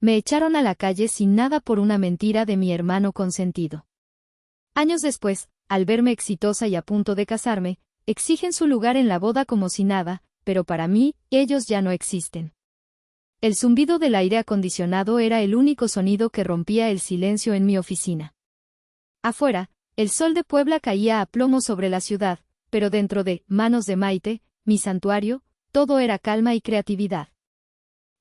Me echaron a la calle sin nada por una mentira de mi hermano consentido. Años después, al verme exitosa y a punto de casarme, exigen su lugar en la boda como si nada, pero para mí, ellos ya no existen. El zumbido del aire acondicionado era el único sonido que rompía el silencio en mi oficina. Afuera, el sol de Puebla caía a plomo sobre la ciudad, pero dentro de Manos de Maite, mi santuario, todo era calma y creatividad.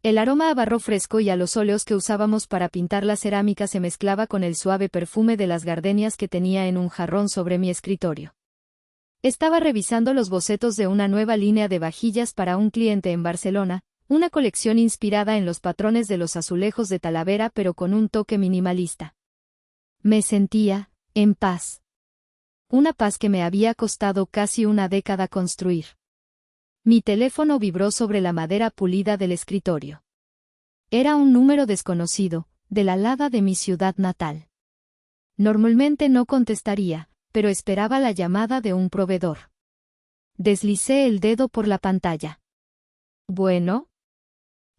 El aroma a barro fresco y a los óleos que usábamos para pintar la cerámica se mezclaba con el suave perfume de las gardenias que tenía en un jarrón sobre mi escritorio. Estaba revisando los bocetos de una nueva línea de vajillas para un cliente en Barcelona, una colección inspirada en los patrones de los azulejos de Talavera pero con un toque minimalista. Me sentía en paz. Una paz que me había costado casi una década construir. Mi teléfono vibró sobre la madera pulida del escritorio. Era un número desconocido, de la Lada de mi ciudad natal. Normalmente no contestaría, pero esperaba la llamada de un proveedor. Deslicé el dedo por la pantalla. Bueno.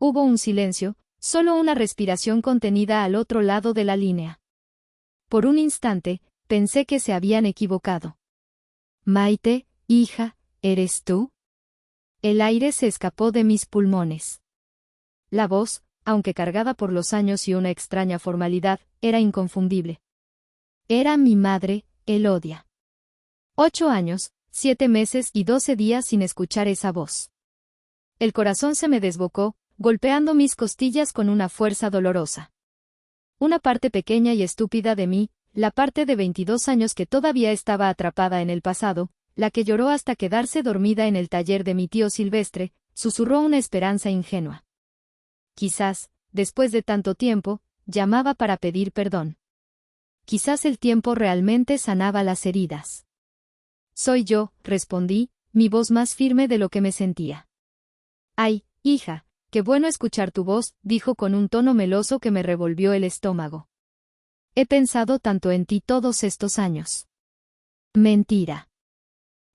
Hubo un silencio, solo una respiración contenida al otro lado de la línea. Por un instante, pensé que se habían equivocado. Maite, hija, ¿eres tú? El aire se escapó de mis pulmones. La voz, aunque cargada por los años y una extraña formalidad, era inconfundible. Era mi madre, Elodia. 8 años, 7 meses y 12 días sin escuchar esa voz. El corazón se me desbocó, golpeando mis costillas con una fuerza dolorosa. Una parte pequeña y estúpida de mí, la parte de 22 años que todavía estaba atrapada en el pasado, la que lloró hasta quedarse dormida en el taller de mi tío Silvestre, susurró una esperanza ingenua. Quizás, después de tanto tiempo, llamaba para pedir perdón. Quizás el tiempo realmente sanaba las heridas. Soy yo, respondí, mi voz más firme de lo que me sentía. Ay, hija, qué bueno escuchar tu voz, dijo con un tono meloso que me revolvió el estómago. He pensado tanto en ti todos estos años. Mentira.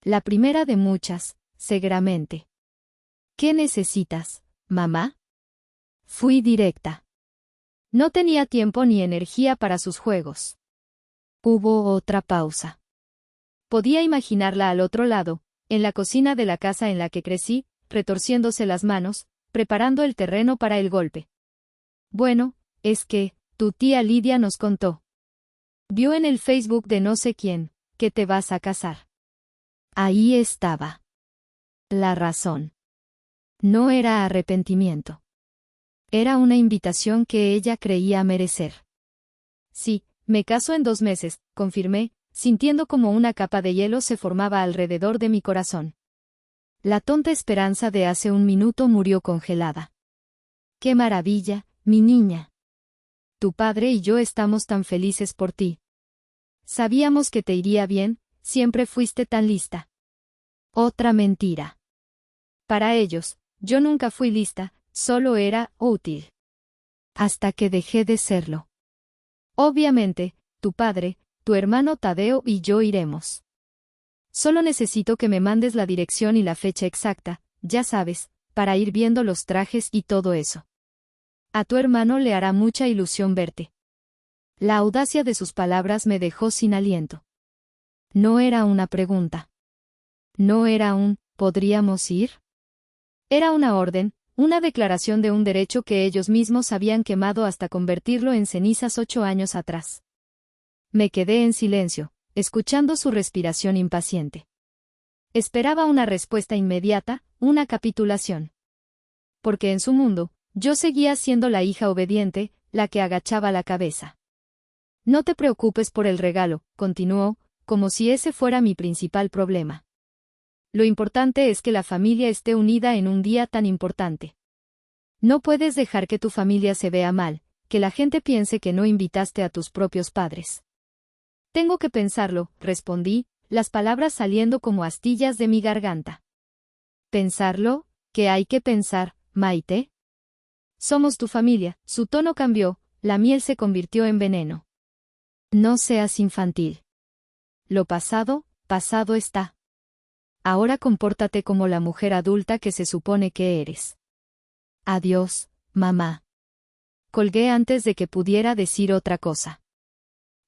La primera de muchas, seguramente. ¿Qué necesitas, mamá? Fui directa. No tenía tiempo ni energía para sus juegos. Hubo otra pausa. Podía imaginarla al otro lado, en la cocina de la casa en la que crecí, retorciéndose las manos, preparando el terreno para el golpe. Bueno, es que, tu tía Lidia nos contó. Vio en el Facebook de no sé quién, que te vas a casar. Ahí estaba. La razón. No era arrepentimiento. Era una invitación que ella creía merecer. Sí, me caso en 2 meses, confirmé, sintiendo como una capa de hielo se formaba alrededor de mi corazón. La tonta esperanza de hace un minuto murió congelada. ¡Qué maravilla, mi niña! Tu padre y yo estamos tan felices por ti. Sabíamos que te iría bien, siempre fuiste tan lista. Otra mentira. Para ellos, yo nunca fui lista, solo era útil. Hasta que dejé de serlo. Obviamente, tu padre, tu hermano Tadeo y yo iremos. Solo necesito que me mandes la dirección y la fecha exacta, ya sabes, para ir viendo los trajes y todo eso. A tu hermano le hará mucha ilusión verte. La audacia de sus palabras me dejó sin aliento. No era una pregunta. No era un ¿podríamos ir? Era una orden, una declaración de un derecho que ellos mismos habían quemado hasta convertirlo en cenizas 8 años atrás. Me quedé en silencio, escuchando su respiración impaciente. Esperaba una respuesta inmediata, una capitulación. Porque en su mundo, yo seguía siendo la hija obediente, la que agachaba la cabeza. No te preocupes por el regalo, continuó, como si ese fuera mi principal problema. Lo importante es que la familia esté unida en un día tan importante. No puedes dejar que tu familia se vea mal, que la gente piense que no invitaste a tus propios padres. Tengo que pensarlo, respondí, las palabras saliendo como astillas de mi garganta. ¿Pensarlo? ¿Qué hay que pensar, Maite? Somos tu familia. Su tono cambió, la miel se convirtió en veneno. No seas infantil. Lo pasado, pasado está. Ahora compórtate como la mujer adulta que se supone que eres. Adiós, mamá. colgué antes de que pudiera decir otra cosa.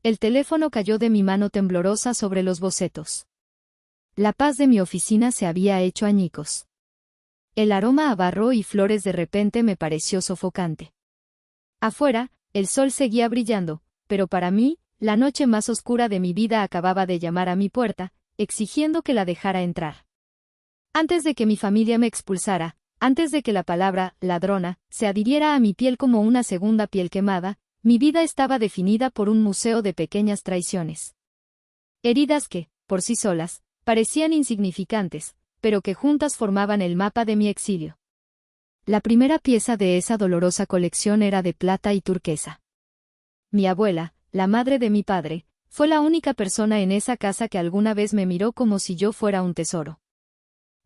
El teléfono cayó de mi mano temblorosa sobre los bocetos. La paz de mi oficina se había hecho añicos. El aroma a barro y flores de repente me pareció sofocante. Afuera, el sol seguía brillando, pero para mí, la noche más oscura de mi vida acababa de llamar a mi puerta, exigiendo que la dejara entrar. Antes de que mi familia me expulsara, antes de que la palabra ladrona se adhiriera a mi piel como una segunda piel quemada, mi vida estaba definida por un museo de pequeñas traiciones. Heridas que, por sí solas, parecían insignificantes, pero que juntas formaban el mapa de mi exilio. La primera pieza de esa dolorosa colección era de plata y turquesa. Mi abuela, la madre de mi padre, fue la única persona en esa casa que alguna vez me miró como si yo fuera un tesoro.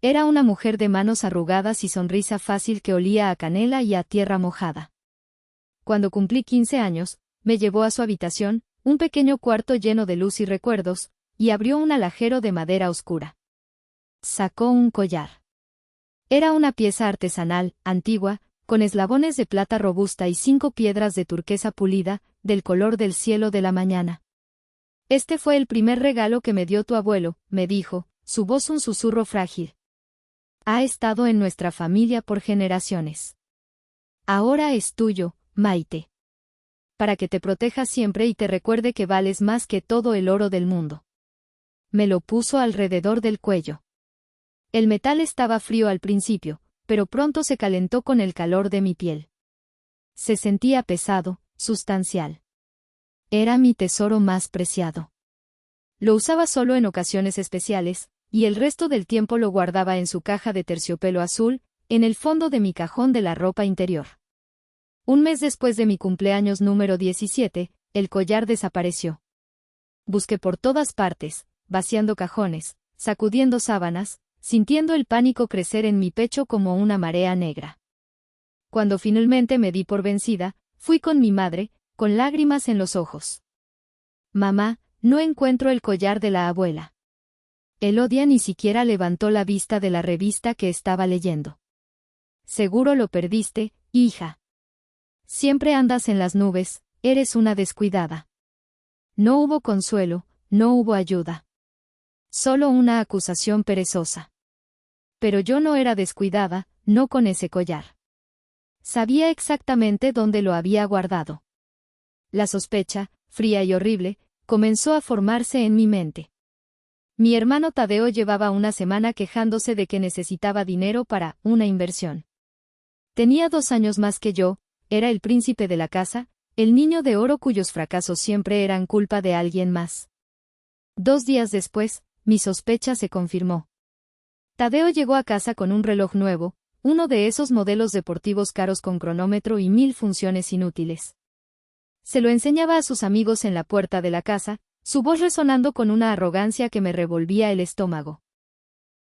Era una mujer de manos arrugadas y sonrisa fácil que olía a canela y a tierra mojada. Cuando cumplí 15 años, me llevó a su habitación, un pequeño cuarto lleno de luz y recuerdos, y abrió un alajero de madera oscura. Sacó un collar. Era una pieza artesanal, antigua, con eslabones de plata robusta y 5 piedras de turquesa pulida, del color del cielo de la mañana. Este fue el primer regalo que me dio tu abuelo, me dijo, su voz un susurro frágil. Ha estado en nuestra familia por generaciones. Ahora es tuyo, Maite. Para que te proteja siempre y te recuerde que vales más que todo el oro del mundo. Me lo puso alrededor del cuello. El metal estaba frío al principio, pero pronto se calentó con el calor de mi piel. Se sentía pesado, sustancial. Era mi tesoro más preciado. Lo usaba solo en ocasiones especiales, y el resto del tiempo lo guardaba en su caja de terciopelo azul, en el fondo de mi cajón de la ropa interior. Un mes después de mi cumpleaños número 17, el collar desapareció. Busqué por todas partes, vaciando cajones, sacudiendo sábanas, sintiendo el pánico crecer en mi pecho como una marea negra. Cuando finalmente me di por vencida, fui con mi madre, con lágrimas en los ojos. Mamá, no encuentro el collar de la abuela. Elodia ni siquiera levantó la vista de la revista que estaba leyendo. Seguro lo perdiste, hija. Siempre andas en las nubes, eres una descuidada. No hubo consuelo, no hubo ayuda. Solo una acusación perezosa. Pero yo no era descuidada, no con ese collar. Sabía exactamente dónde lo había guardado. La sospecha, fría y horrible, comenzó a formarse en mi mente. Mi hermano Tadeo llevaba una semana quejándose de que necesitaba dinero para una inversión. Tenía 2 años más que yo, era el príncipe de la casa, el niño de oro cuyos fracasos siempre eran culpa de alguien más. 2 días después, mi sospecha se confirmó. Tadeo llegó a casa con un reloj nuevo, uno de esos modelos deportivos caros con cronómetro y 1000 funciones inútiles. Se lo enseñaba a sus amigos en la puerta de la casa, su voz resonando con una arrogancia que me revolvía el estómago.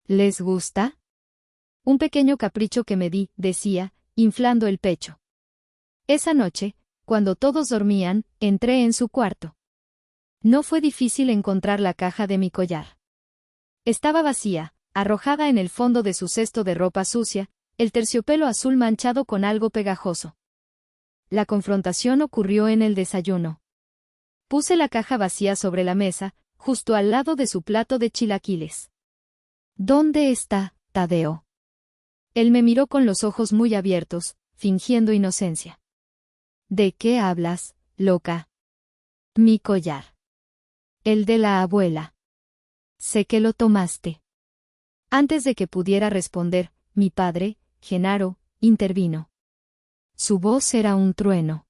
¿Les gusta? Un pequeño capricho que me di, decía, inflando el pecho. Esa noche, cuando todos dormían, entré en su cuarto. No fue difícil encontrar la caja de mi collar. Estaba vacía, arrojada en el fondo de su cesto de ropa sucia, el terciopelo azul manchado con algo pegajoso. La confrontación ocurrió en el desayuno. Puse la caja vacía sobre la mesa, justo al lado de su plato de chilaquiles. ¿Dónde está, Tadeo? Él me miró con los ojos muy abiertos, fingiendo inocencia. ¿De qué hablas, loca? Mi collar. El de la abuela. Sé que lo tomaste. Antes de que pudiera responder, mi padre, Genaro, intervino. Su voz era un trueno.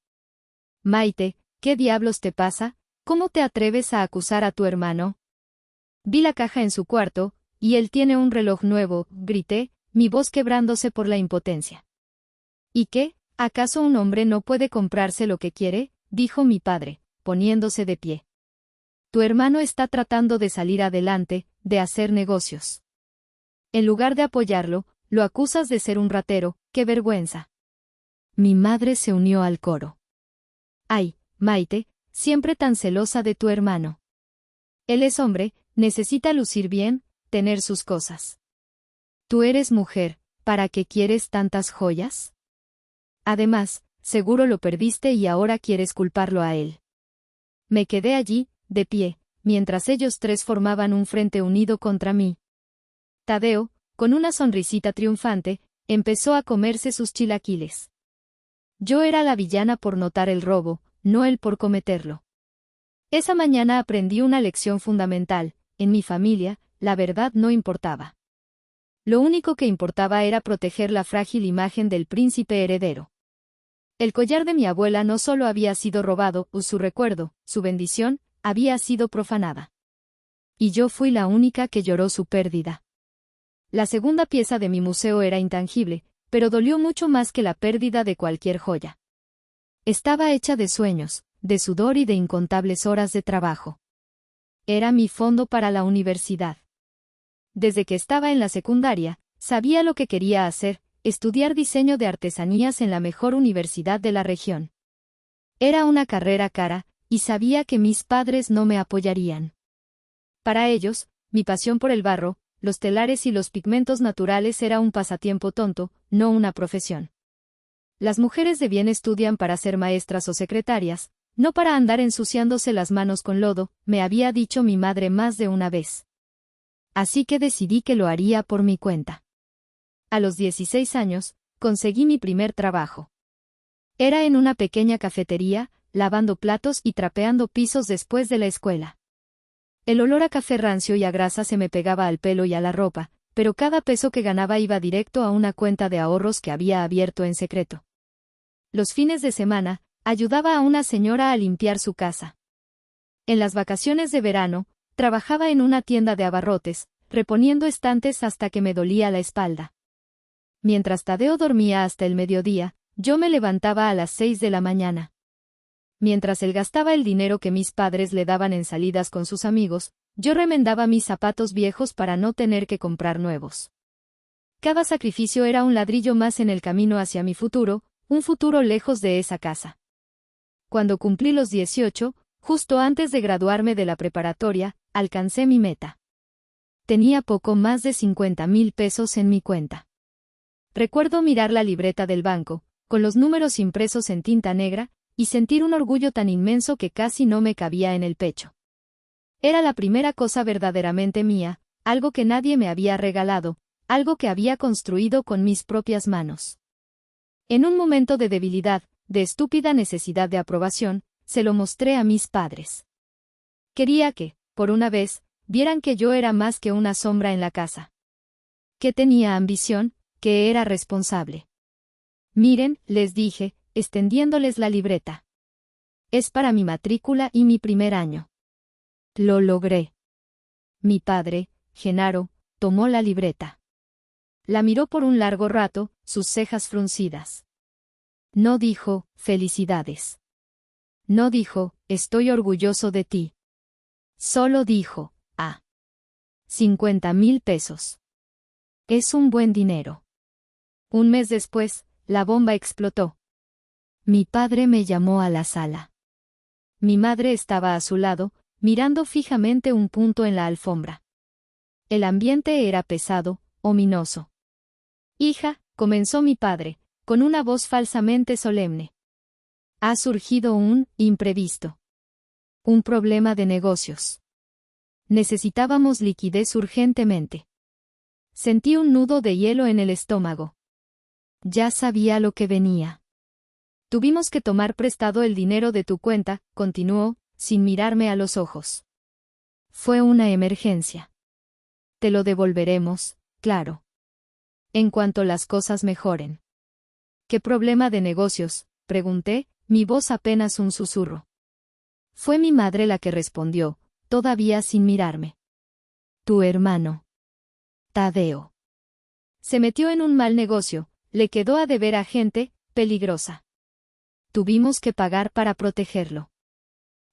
Maite, ¿qué diablos te pasa? ¿Cómo te atreves a acusar a tu hermano? Vi la caja en su cuarto, y él tiene un reloj nuevo, grité, mi voz quebrándose por la impotencia. ¿Y qué? ¿Acaso un hombre no puede comprarse lo que quiere? Dijo mi padre, poniéndose de pie. Tu hermano está tratando de salir adelante, de hacer negocios. En lugar de apoyarlo, lo acusas de ser un ratero, ¡qué vergüenza! Mi madre se unió al coro. Ay, Maite, siempre tan celosa de tu hermano. Él es hombre, necesita lucir bien, tener sus cosas. Tú eres mujer, ¿para qué quieres tantas joyas? Además, seguro lo perdiste y ahora quieres culparlo a él. Me quedé allí, de pie, mientras ellos tres formaban un frente unido contra mí. Tadeo, con una sonrisita triunfante, empezó a comerse sus chilaquiles. Yo era la villana por notar el robo, no él por cometerlo. Esa mañana aprendí una lección fundamental: en mi familia, la verdad no importaba. Lo único que importaba era proteger la frágil imagen del príncipe heredero. El collar de mi abuela no solo había sido robado, su recuerdo, su bendición, había sido profanada. Y yo fui la única que lloró su pérdida. La segunda pieza de mi museo era intangible, pero dolió mucho más que la pérdida de cualquier joya. Estaba hecha de sueños, de sudor y de incontables horas de trabajo. Era mi fondo para la universidad. Desde que estaba en la secundaria, sabía lo que quería hacer: estudiar diseño de artesanías en la mejor universidad de la región. Era una carrera cara, y sabía que mis padres no me apoyarían. Para ellos, mi pasión por el barro, los telares y los pigmentos naturales era un pasatiempo tonto, no una profesión. Las mujeres de bien estudian para ser maestras o secretarias, no para andar ensuciándose las manos con lodo, me había dicho mi madre más de una vez. Así que decidí que lo haría por mi cuenta. A los 16 años, conseguí mi primer trabajo. Era en una pequeña cafetería, lavando platos y trapeando pisos después de la escuela. El olor a café rancio y a grasa se me pegaba al pelo y a la ropa, pero cada peso que ganaba iba directo a una cuenta de ahorros que había abierto en secreto. Los fines de semana, ayudaba a una señora a limpiar su casa. En las vacaciones de verano, trabajaba en una tienda de abarrotes, reponiendo estantes hasta que me dolía la espalda. Mientras Tadeo dormía hasta el mediodía, yo me levantaba a las 6 de la mañana. Mientras él gastaba el dinero que mis padres le daban en salidas con sus amigos, yo remendaba mis zapatos viejos para no tener que comprar nuevos. Cada sacrificio era un ladrillo más en el camino hacia mi futuro, un futuro lejos de esa casa. Cuando cumplí los 18, justo antes de graduarme de la preparatoria, alcancé mi meta. Tenía poco más de 50,000 pesos en mi cuenta. Recuerdo mirar la libreta del banco, con los números impresos en tinta negra, y sentir un orgullo tan inmenso que casi no me cabía en el pecho. Era la primera cosa verdaderamente mía, algo que nadie me había regalado, algo que había construido con mis propias manos. En un momento de debilidad, de estúpida necesidad de aprobación, se lo mostré a mis padres. Quería que, por una vez, vieran que yo era más que una sombra en la casa. Que tenía ambición, que era responsable. Miren, les dije, extendiéndoles la libreta. Es para mi matrícula y mi primer año. Lo logré. Mi padre, Genaro, tomó la libreta. La miró por un largo rato, sus cejas fruncidas. No dijo, felicidades. No dijo, estoy orgulloso de ti. Solo dijo, 50,000 pesos. Es un buen dinero. Un mes después, la bomba explotó. Mi padre me llamó a la sala. Mi madre estaba a su lado, mirando fijamente un punto en la alfombra. El ambiente era pesado, ominoso. Hija, comenzó mi padre, con una voz falsamente solemne. Ha surgido un imprevisto. Un problema de negocios. Necesitábamos liquidez urgentemente. Sentí un nudo de hielo en el estómago. Ya sabía lo que venía. Tuvimos que tomar prestado el dinero de tu cuenta, continuó, sin mirarme a los ojos. Fue una emergencia. Te lo devolveremos, claro. En cuanto las cosas mejoren. ¿Qué problema de negocios?, pregunté, mi voz apenas un susurro. Fue mi madre la que respondió, todavía sin mirarme. Tu hermano. Tadeo. Se metió en un mal negocio, le quedó a deber a gente peligrosa. Tuvimos que pagar para protegerlo.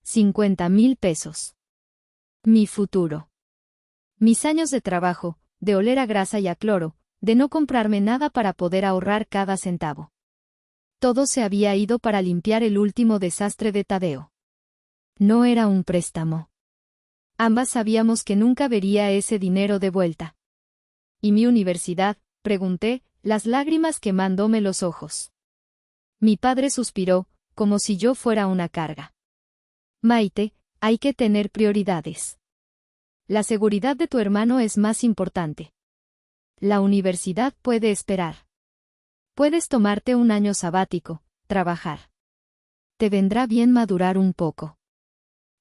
50,000 pesos. Mi futuro. Mis años de trabajo, de oler a grasa y a cloro, de no comprarme nada para poder ahorrar cada centavo. Todo se había ido para limpiar el último desastre de Tadeo. No era un préstamo. Ambas sabíamos que nunca vería ese dinero de vuelta. ¿Y mi universidad?, pregunté, las lágrimas quemándome los ojos. Mi padre suspiró, como si yo fuera una carga. Maite, hay que tener prioridades. La seguridad de tu hermano es más importante. La universidad puede esperar. Puedes tomarte un año sabático, trabajar. Te vendrá bien madurar un poco.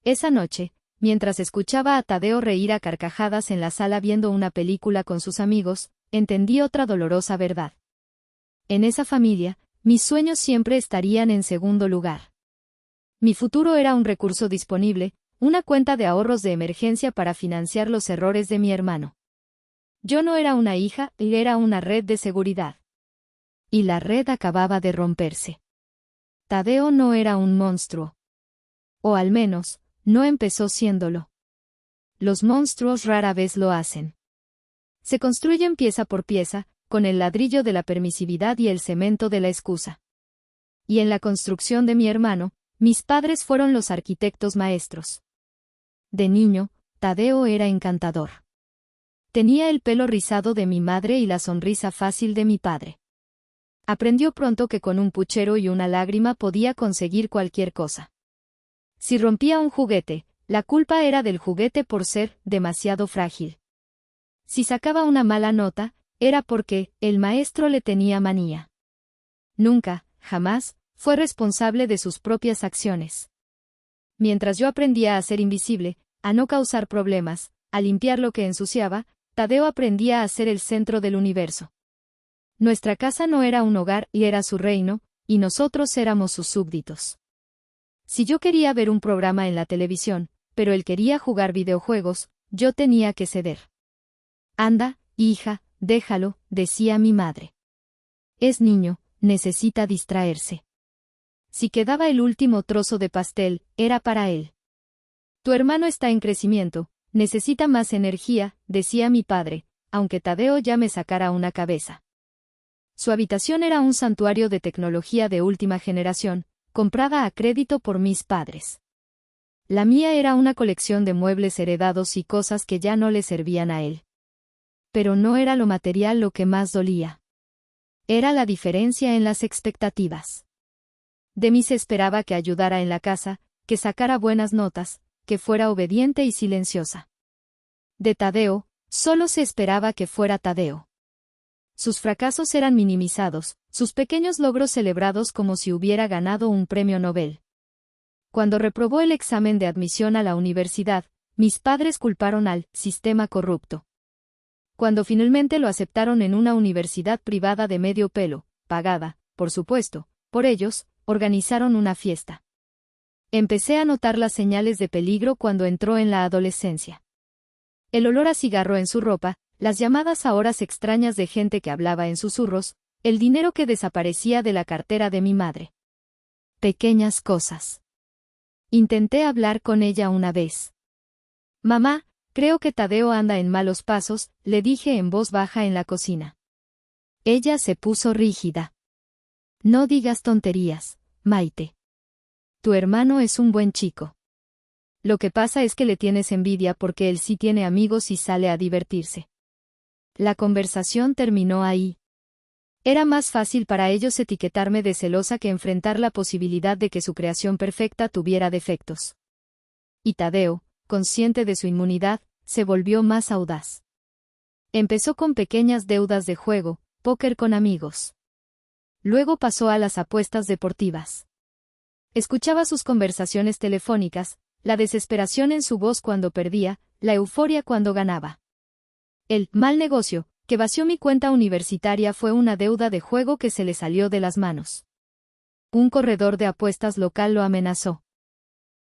Esa noche, mientras escuchaba a Tadeo reír a carcajadas en la sala viendo una película con sus amigos, entendí otra dolorosa verdad. En esa familia, mis sueños siempre estarían en segundo lugar. Mi futuro era un recurso disponible, una cuenta de ahorros de emergencia para financiar los errores de mi hermano. Yo no era una hija, él era una red de seguridad. Y la red acababa de romperse. Tadeo no era un monstruo. O al menos, no empezó siéndolo. Los monstruos rara vez lo hacen. Se construyen pieza por pieza, con el ladrillo de la permisividad y el cemento de la excusa. Y en la construcción de mi hermano, mis padres fueron los arquitectos maestros. De niño, Tadeo era encantador. Tenía el pelo rizado de mi madre y la sonrisa fácil de mi padre. Aprendió pronto que con un puchero y una lágrima podía conseguir cualquier cosa. Si rompía un juguete, la culpa era del juguete por ser demasiado frágil. Si sacaba una mala nota, era porque el maestro le tenía manía. Nunca, jamás, fue responsable de sus propias acciones. Mientras yo aprendía a ser invisible, a no causar problemas, a limpiar lo que ensuciaba, Tadeo aprendía a ser el centro del universo. Nuestra casa no era un hogar y era su reino, y nosotros éramos sus súbditos. Si yo quería ver un programa en la televisión, pero él quería jugar videojuegos, yo tenía que ceder. Anda, hija, déjalo, decía mi madre. Es niño, necesita distraerse. Si quedaba el último trozo de pastel, era para él. Tu hermano está en crecimiento, necesita más energía, decía mi padre, aunque Tadeo ya me sacara una cabeza. Su habitación era un santuario de tecnología de última generación, comprada a crédito por mis padres. La mía era una colección de muebles heredados y cosas que ya no le servían a él. Pero no era lo material lo que más dolía. Era la diferencia en las expectativas. De mí se esperaba que ayudara en la casa, que sacara buenas notas, que fuera obediente y silenciosa. De Tadeo, solo se esperaba que fuera Tadeo. Sus fracasos eran minimizados, sus pequeños logros celebrados como si hubiera ganado un premio Nobel. Cuando reprobó el examen de admisión a la universidad, mis padres culparon al sistema corrupto. Cuando finalmente lo aceptaron en una universidad privada de medio pelo, pagada, por supuesto, por ellos, organizaron una fiesta. Empecé a notar las señales de peligro cuando entró en la adolescencia. El olor a cigarro en su ropa, las llamadas a horas extrañas de gente que hablaba en susurros, el dinero que desaparecía de la cartera de mi madre. Pequeñas cosas. Intenté hablar con ella una vez. Mamá, creo que Tadeo anda en malos pasos, le dije en voz baja en la cocina. Ella se puso rígida. No digas tonterías, Maite. Tu hermano es un buen chico. Lo que pasa es que le tienes envidia porque él sí tiene amigos y sale a divertirse. La conversación terminó ahí. Era más fácil para ellos etiquetarme de celosa que enfrentar la posibilidad de que su creación perfecta tuviera defectos. Y Tadeo, consciente de su inmunidad, se volvió más audaz. Empezó con pequeñas deudas de juego, póker con amigos. Luego pasó a las apuestas deportivas. Escuchaba sus conversaciones telefónicas, la desesperación en su voz cuando perdía, la euforia cuando ganaba. El mal negocio, que vació mi cuenta universitaria fue una deuda de juego que se le salió de las manos. Un corredor de apuestas local lo amenazó.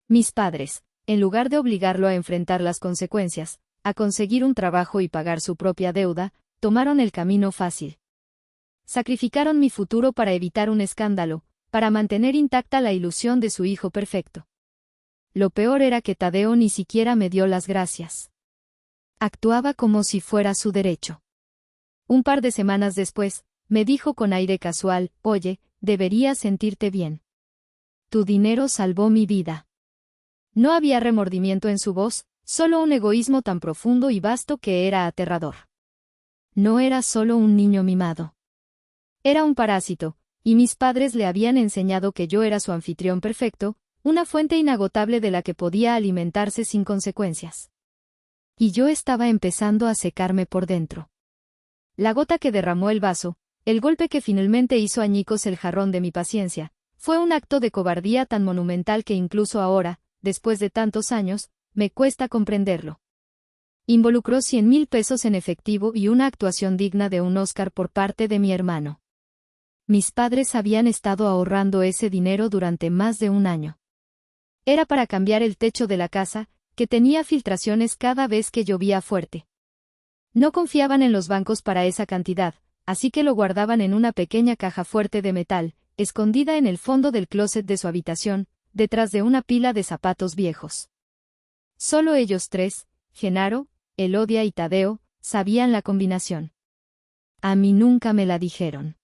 Mis padres, en lugar de obligarlo a enfrentar las consecuencias, a conseguir un trabajo y pagar su propia deuda, tomaron el camino fácil. Sacrificaron mi futuro para evitar un escándalo, para mantener intacta la ilusión de su hijo perfecto. Lo peor era que Tadeo ni siquiera me dio las gracias. Actuaba como si fuera su derecho. Un par de semanas después, me dijo con aire casual, oye, deberías sentirte bien. Tu dinero salvó mi vida. No había remordimiento en su voz, solo un egoísmo tan profundo y vasto que era aterrador. No era solo un niño mimado. Era un parásito, y mis padres le habían enseñado que yo era su anfitrión perfecto, una fuente inagotable de la que podía alimentarse sin consecuencias. Y yo estaba empezando a secarme por dentro. La gota que derramó el vaso, el golpe que finalmente hizo añicos el jarrón de mi paciencia, fue un acto de cobardía tan monumental que incluso ahora, después de tantos años, me cuesta comprenderlo. Involucró 100,000 pesos en efectivo y una actuación digna de un Oscar por parte de mi hermano. Mis padres habían estado ahorrando ese dinero durante más de un año. Era para cambiar el techo de la casa, que tenía filtraciones cada vez que llovía fuerte. No confiaban en los bancos para esa cantidad, así que lo guardaban en una pequeña caja fuerte de metal, escondida en el fondo del closet de su habitación, detrás de una pila de zapatos viejos. Solo ellos tres, Genaro, Elodia y Tadeo, sabían la combinación. A mí nunca me la dijeron.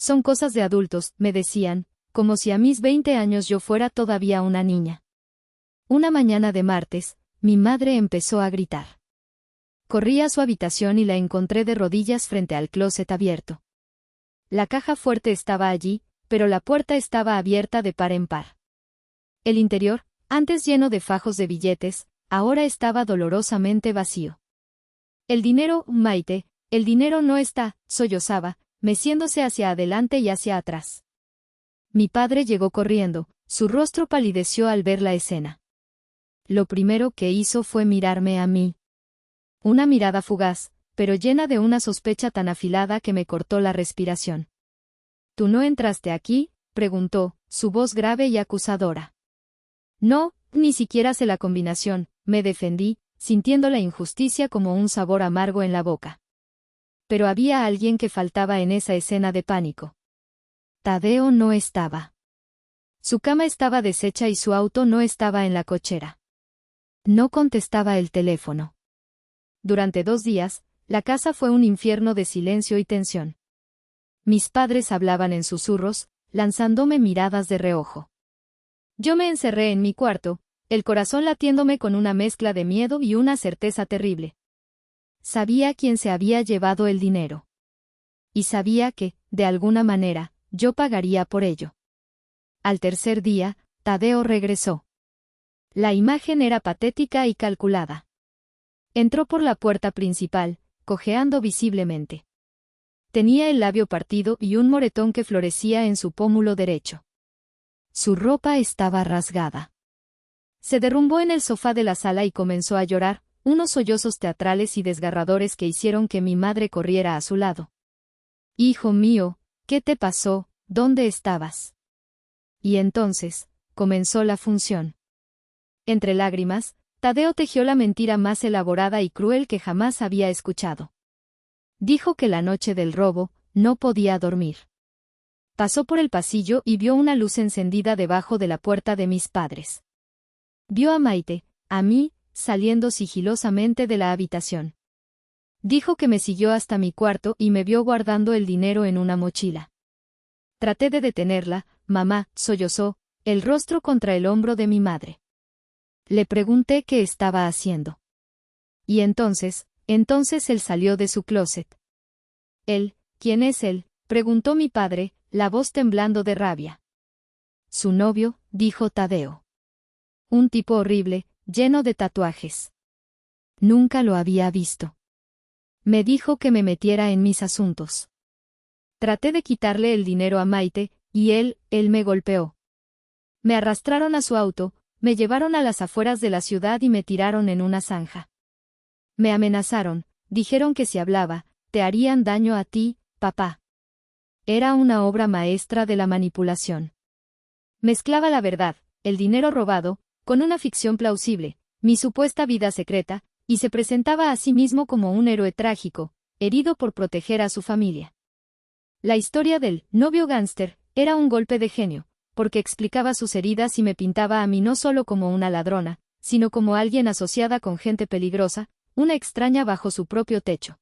Son cosas de adultos, me decían, como si a mis 20 años yo fuera todavía una niña. Una mañana de martes, mi madre empezó a gritar. Corrí a su habitación y la encontré de rodillas frente al closet abierto. La caja fuerte estaba allí, pero la puerta estaba abierta de par en par. El interior, antes lleno de fajos de billetes, ahora estaba dolorosamente vacío. El dinero, Maite, el dinero no está, sollozaba, meciéndose hacia adelante y hacia atrás. Mi padre llegó corriendo, su rostro palideció al ver la escena. Lo primero que hizo fue mirarme a mí. Una mirada fugaz, pero llena de una sospecha tan afilada que me cortó la respiración. ¿Tú no entraste aquí?, preguntó, su voz grave y acusadora. No, ni siquiera sé la combinación, me defendí, sintiendo la injusticia como un sabor amargo en la boca. Pero había alguien que faltaba en esa escena de pánico. Tadeo no estaba. Su cama estaba deshecha y su auto no estaba en la cochera. No contestaba el teléfono. Durante 2 días, la casa fue un infierno de silencio y tensión. Mis padres hablaban en susurros, lanzándome miradas de reojo. Yo me encerré en mi cuarto, el corazón latiéndome con una mezcla de miedo y una certeza terrible. Sabía quién se había llevado el dinero. Y sabía que, de alguna manera, yo pagaría por ello. Al tercer día, Tadeo regresó. La imagen era patética y calculada. Entró por la puerta principal, cojeando visiblemente. Tenía el labio partido y un moretón que florecía en su pómulo derecho. Su ropa estaba rasgada. Se derrumbó en el sofá de la sala y comenzó a llorar, unos sollozos teatrales y desgarradores que hicieron que mi madre corriera a su lado. «Hijo mío, ¿qué te pasó? ¿Dónde estabas?» Y entonces, comenzó la función. Entre lágrimas, Tadeo tejió la mentira más elaborada y cruel que jamás había escuchado. Dijo que la noche del robo, no podía dormir. Pasó por el pasillo y vio una luz encendida debajo de la puerta de mis padres. Vio a Maite, a mí, saliendo sigilosamente de la habitación. Dijo que me siguió hasta mi cuarto y me vio guardando el dinero en una mochila. Traté de detenerla, mamá, sollozó, el rostro contra el hombro de mi madre. Le pregunté qué estaba haciendo. Y entonces él salió de su closet. «¿Él? ¿Quién es él?», preguntó mi padre, la voz temblando de rabia. «Su novio», dijo Tadeo. «Un tipo horrible, lleno de tatuajes. Nunca lo había visto. Me dijo que me metiera en mis asuntos. Traté de quitarle el dinero a Maite, y él me golpeó. Me arrastraron a su auto, me llevaron a las afueras de la ciudad y me tiraron en una zanja. Me amenazaron, dijeron que si hablaba, te harían daño a ti, papá». Era una obra maestra de la manipulación. Mezclaba la verdad, el dinero robado, con una ficción plausible, mi supuesta vida secreta, y se presentaba a sí mismo como un héroe trágico, herido por proteger a su familia. La historia del novio gángster era un golpe de genio, porque explicaba sus heridas y me pintaba a mí no solo como una ladrona, sino como alguien asociada con gente peligrosa, una extraña bajo su propio techo.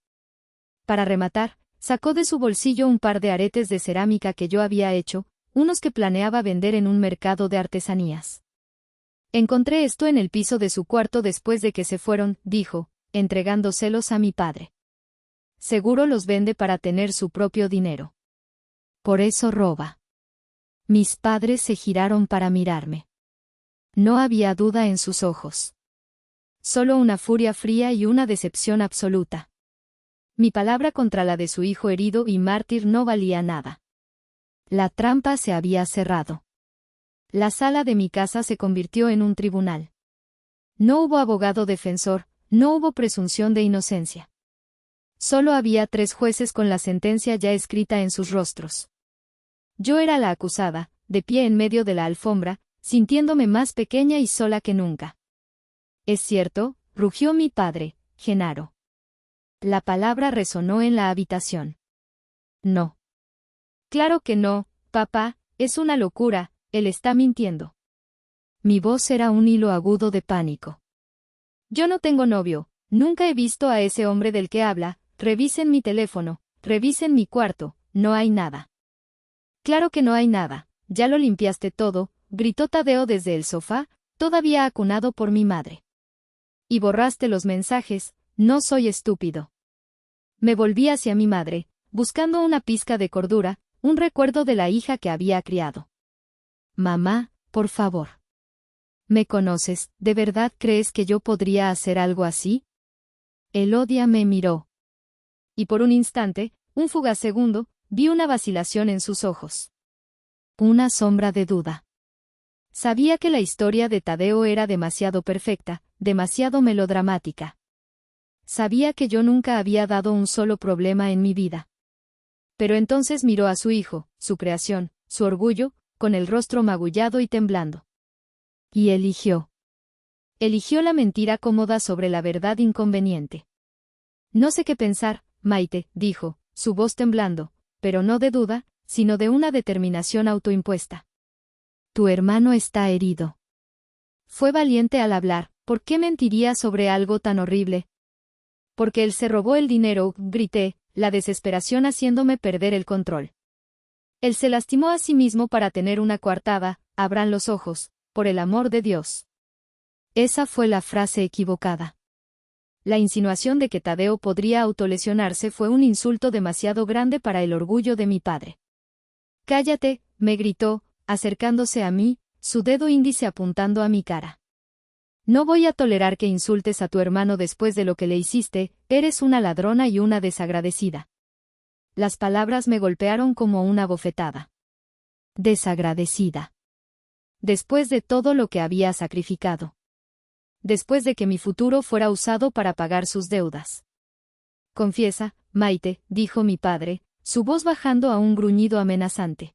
Para rematar, sacó de su bolsillo un par de aretes de cerámica que yo había hecho, unos que planeaba vender en un mercado de artesanías. «Encontré esto en el piso de su cuarto después de que se fueron», dijo, entregándoselos a mi padre. «Seguro los vende para tener su propio dinero». Por eso roba. Mis padres se giraron para mirarme. No había duda en sus ojos. Solo una furia fría y una decepción absoluta. Mi palabra contra la de su hijo herido y mártir no valía nada. La trampa se había cerrado. La sala de mi casa se convirtió en un tribunal. No hubo abogado defensor, no hubo presunción de inocencia. Solo había 3 jueces con la sentencia ya escrita en sus rostros. Yo era la acusada, de pie en medio de la alfombra, sintiéndome más pequeña y sola que nunca. «Es cierto», rugió mi padre, Genaro. La palabra resonó en la habitación. «No». «Claro que no, papá, es una locura, él está mintiendo». Mi voz era un hilo agudo de pánico. «Yo no tengo novio, nunca he visto a ese hombre del que habla, revisen mi teléfono, revisen mi cuarto, no hay nada». «Claro que no hay nada, ya lo limpiaste todo», gritó Tadeo desde el sofá, todavía acunado por mi madre. «Y borraste los mensajes, no soy estúpido». Me volví hacia mi madre, buscando una pizca de cordura, un recuerdo de la hija que había criado. «Mamá, por favor. ¿Me conoces? ¿De verdad crees que yo podría hacer algo así?» Elodia me miró. Y por un instante, un fugaz segundo, vi una vacilación en sus ojos. Una sombra de duda. Sabía que la historia de Tadeo era demasiado perfecta, demasiado melodramática. Sabía que yo nunca había dado un solo problema en mi vida. Pero entonces miró a su hijo, su creación, su orgullo, con el rostro magullado y temblando. Y eligió. Eligió la mentira cómoda sobre la verdad inconveniente. «No sé qué pensar, Maite», dijo, su voz temblando, pero no de duda, sino de una determinación autoimpuesta. «Tu hermano está herido». Fue valiente al hablar. ¿Por qué mentiría sobre algo tan horrible? «Porque él se robó el dinero», grité, la desesperación haciéndome perder el control. «Él se lastimó a sí mismo para tener una coartada, abran los ojos, por el amor de Dios». Esa fue la frase equivocada. La insinuación de que Tadeo podría autolesionarse fue un insulto demasiado grande para el orgullo de mi padre. «Cállate», me gritó, acercándose a mí, su dedo índice apuntando a mi cara. «No voy a tolerar que insultes a tu hermano después de lo que le hiciste, eres una ladrona y una desagradecida». Las palabras me golpearon como una bofetada. Desagradecida. Después de todo lo que había sacrificado. Después de que mi futuro fuera usado para pagar sus deudas. «Confiesa, Maite», dijo mi padre, su voz bajando a un gruñido amenazante.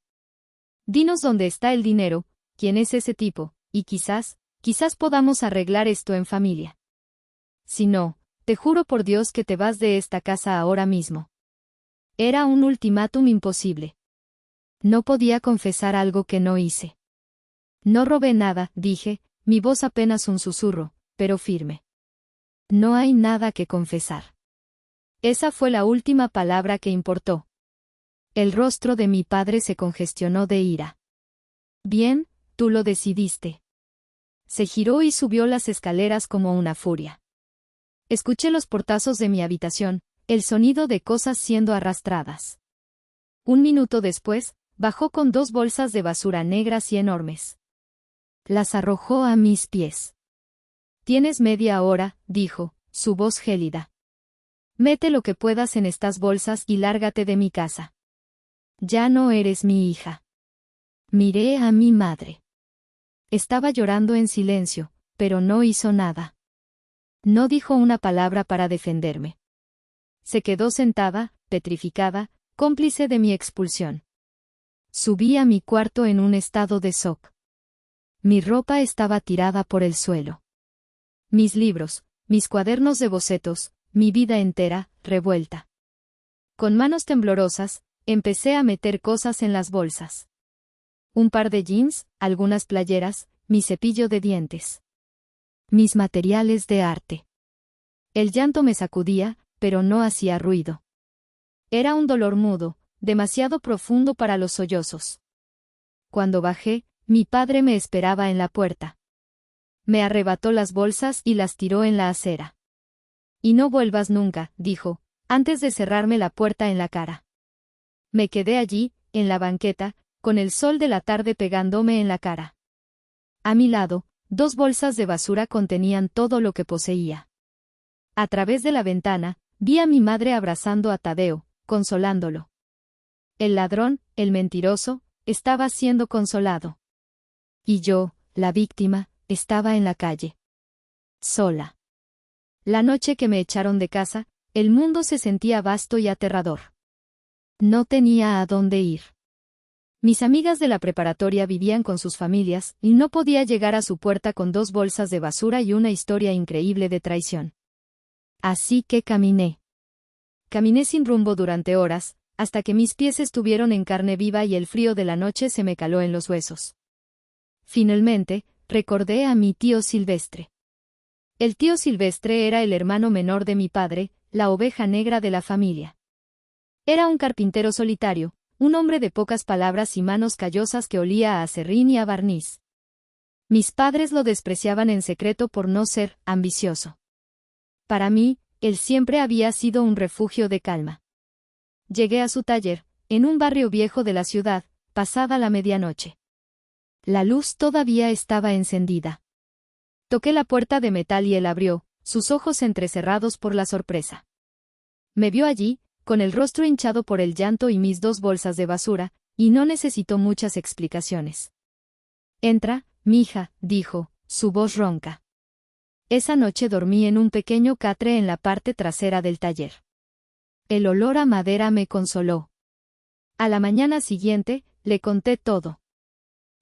«Dinos dónde está el dinero, quién es ese tipo, y quizás podamos arreglar esto en familia. Si no, te juro por Dios que te vas de esta casa ahora mismo». Era un ultimátum imposible. No podía confesar algo que no hice. «No robé nada», dije, mi voz apenas un susurro, pero firme. «No hay nada que confesar». Esa fue la última palabra que importó. El rostro de mi padre se congestionó de ira. «Bien, tú lo decidiste». Se giró y subió las escaleras como una furia. Escuché los portazos de mi habitación, el sonido de cosas siendo arrastradas. Un minuto después, bajó con 2 bolsas de basura negras y enormes. Las arrojó a mis pies. «Tienes media hora», dijo, su voz gélida. «Mete lo que puedas en estas bolsas y lárgate de mi casa. Ya no eres mi hija». Miré a mi madre. Estaba llorando en silencio, pero no hizo nada. No dijo una palabra para defenderme. Se quedó sentada, petrificada, cómplice de mi expulsión. Subí a mi cuarto en un estado de shock. Mi ropa estaba tirada por el suelo. Mis libros, mis cuadernos de bocetos, mi vida entera, revuelta. Con manos temblorosas, empecé a meter cosas en las bolsas. Un par de jeans, algunas playeras, mi cepillo de dientes. Mis materiales de arte. El llanto me sacudía, pero no hacía ruido. Era un dolor mudo, demasiado profundo para los sollozos. Cuando bajé, mi padre me esperaba en la puerta. Me arrebató las bolsas y las tiró en la acera. «Y no vuelvas nunca», dijo, antes de cerrarme la puerta en la cara. Me quedé allí, en la banqueta, con el sol de la tarde pegándome en la cara. A mi lado, 2 bolsas de basura contenían todo lo que poseía. A través de la ventana, vi a mi madre abrazando a Tadeo, consolándolo. El ladrón, el mentiroso, estaba siendo consolado. Y yo, la víctima, estaba en la calle. Sola. La noche que me echaron de casa, el mundo se sentía vasto y aterrador. No tenía a dónde ir. Mis amigas de la preparatoria vivían con sus familias, y no podía llegar a su puerta con 2 bolsas de basura y una historia increíble de traición. Así que caminé. Caminé sin rumbo durante horas, hasta que mis pies estuvieron en carne viva y el frío de la noche se me caló en los huesos. Finalmente, recordé a mi tío Silvestre. El tío Silvestre era el hermano menor de mi padre, la oveja negra de la familia. Era un carpintero solitario, un hombre de pocas palabras y manos callosas que olía a aserrín y a barniz. Mis padres lo despreciaban en secreto por no ser ambicioso. Para mí, él siempre había sido un refugio de calma. Llegué a su taller, en un barrio viejo de la ciudad, pasada la medianoche. La luz todavía estaba encendida. Toqué la puerta de metal y él abrió, sus ojos entrecerrados por la sorpresa. Me vio allí, con el rostro hinchado por el llanto y mis 2 bolsas de basura, y no necesitó muchas explicaciones. «Entra, mija», dijo, su voz ronca. Esa noche dormí en un pequeño catre en la parte trasera del taller. El olor a madera me consoló. A la mañana siguiente, le conté todo.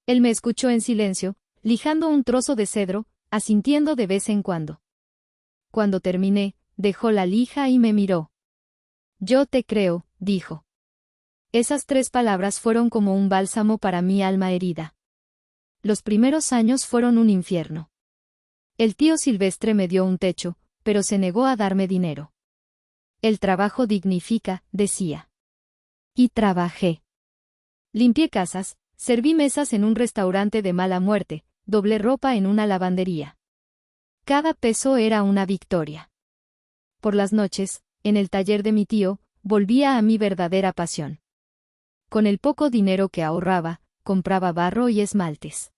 Él me escuchó en silencio, lijando un trozo de cedro, asintiendo de vez en cuando. Cuando terminé, dejó la lija y me miró. «Yo te creo», dijo. Esas 3 palabras fueron como un bálsamo para mi alma herida. Los primeros años fueron un infierno. El tío Silvestre me dio un techo, pero se negó a darme dinero. «El trabajo dignifica», decía. Y trabajé. Limpié casas, serví mesas en un restaurante de mala muerte, doblé ropa en una lavandería. Cada peso era una victoria. Por las noches, en el taller de mi tío, volvía a mi verdadera pasión. Con el poco dinero que ahorraba, compraba barro y esmaltes.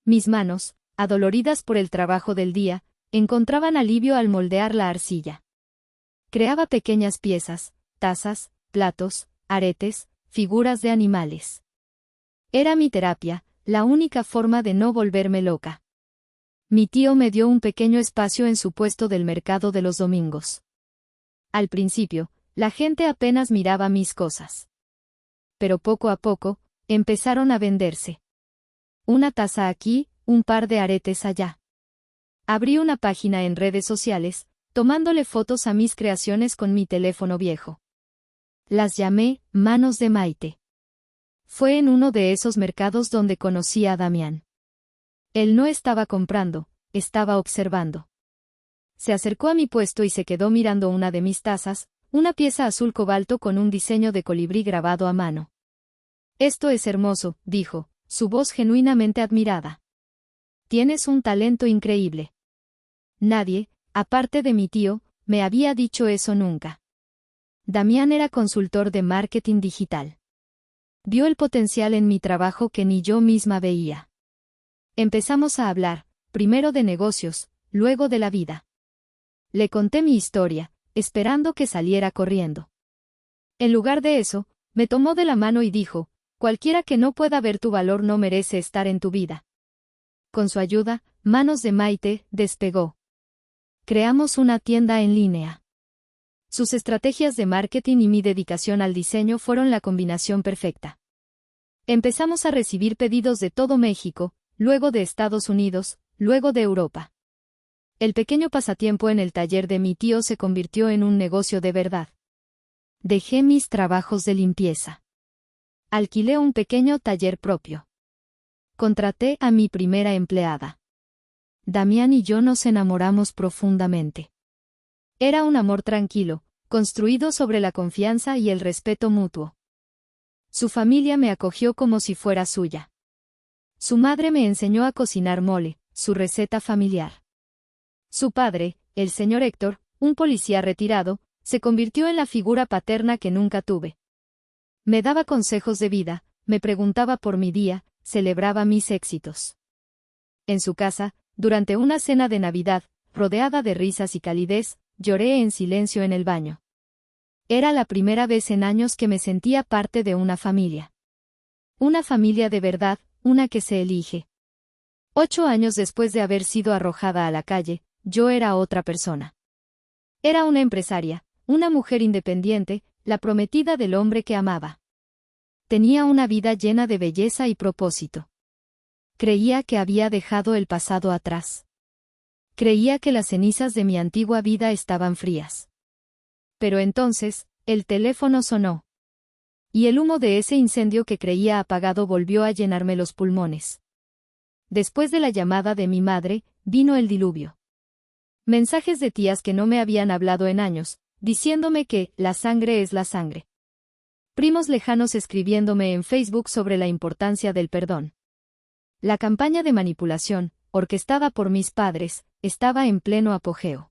Mis manos, adoloridas por el trabajo del día, encontraban alivio al moldear la arcilla. Creaba pequeñas piezas, tazas, platos, aretes, figuras de animales. Era mi terapia, la única forma de no volverme loca. Mi tío me dio un pequeño espacio en su puesto del mercado de los domingos. Al principio, la gente apenas miraba mis cosas. Pero poco a poco, empezaron a venderse. Una taza aquí, un par de aretes allá. Abrí una página en redes sociales, tomándole fotos a mis creaciones con mi teléfono viejo. Las llamé Manos de Maite. Fue en uno de esos mercados donde conocí a Damián. Él no estaba comprando, estaba observando. Se acercó a mi puesto y se quedó mirando una de mis tazas, una pieza azul cobalto con un diseño de colibrí grabado a mano. «Esto es hermoso», dijo, su voz genuinamente admirada. «Tienes un talento increíble». Nadie, aparte de mi tío, me había dicho eso nunca. Damián era consultor de marketing digital. Vio el potencial en mi trabajo que ni yo misma veía. Empezamos a hablar, primero de negocios, luego de la vida. Le conté mi historia, esperando que saliera corriendo. En lugar de eso, me tomó de la mano y dijo: «Cualquiera que no pueda ver tu valor no merece estar en tu vida». Con su ayuda, Manos de Maite despegó. Creamos una tienda en línea. Sus estrategias de marketing y mi dedicación al diseño fueron la combinación perfecta. Empezamos a recibir pedidos de todo México, luego de Estados Unidos, luego de Europa. El pequeño pasatiempo en el taller de mi tío se convirtió en un negocio de verdad. Dejé mis trabajos de limpieza. Alquilé un pequeño taller propio. Contraté a mi primera empleada. Damián y yo nos enamoramos profundamente. Era un amor tranquilo, construido sobre la confianza y el respeto mutuo. Su familia me acogió como si fuera suya. Su madre me enseñó a cocinar mole, su receta familiar. Su padre, el señor Héctor, un policía retirado, se convirtió en la figura paterna que nunca tuve. Me daba consejos de vida, me preguntaba por mi día, celebraba mis éxitos. En su casa, durante una cena de Navidad, rodeada de risas y calidez, lloré en silencio en el baño. Era la primera vez en años que me sentía parte de una familia. Una familia de verdad, una que se elige. 8 años después de haber sido arrojada a la calle, yo era otra persona. Era una empresaria, una mujer independiente, la prometida del hombre que amaba. Tenía una vida llena de belleza y propósito. Creía que había dejado el pasado atrás. Creía que las cenizas de mi antigua vida estaban frías. Pero entonces, el teléfono sonó. Y el humo de ese incendio que creía apagado volvió a llenarme los pulmones. Después de la llamada de mi madre, vino el diluvio. Mensajes de tías que no me habían hablado en años, diciéndome que la sangre es la sangre. Primos lejanos escribiéndome en Facebook sobre la importancia del perdón. La campaña de manipulación, orquestada por mis padres, estaba en pleno apogeo.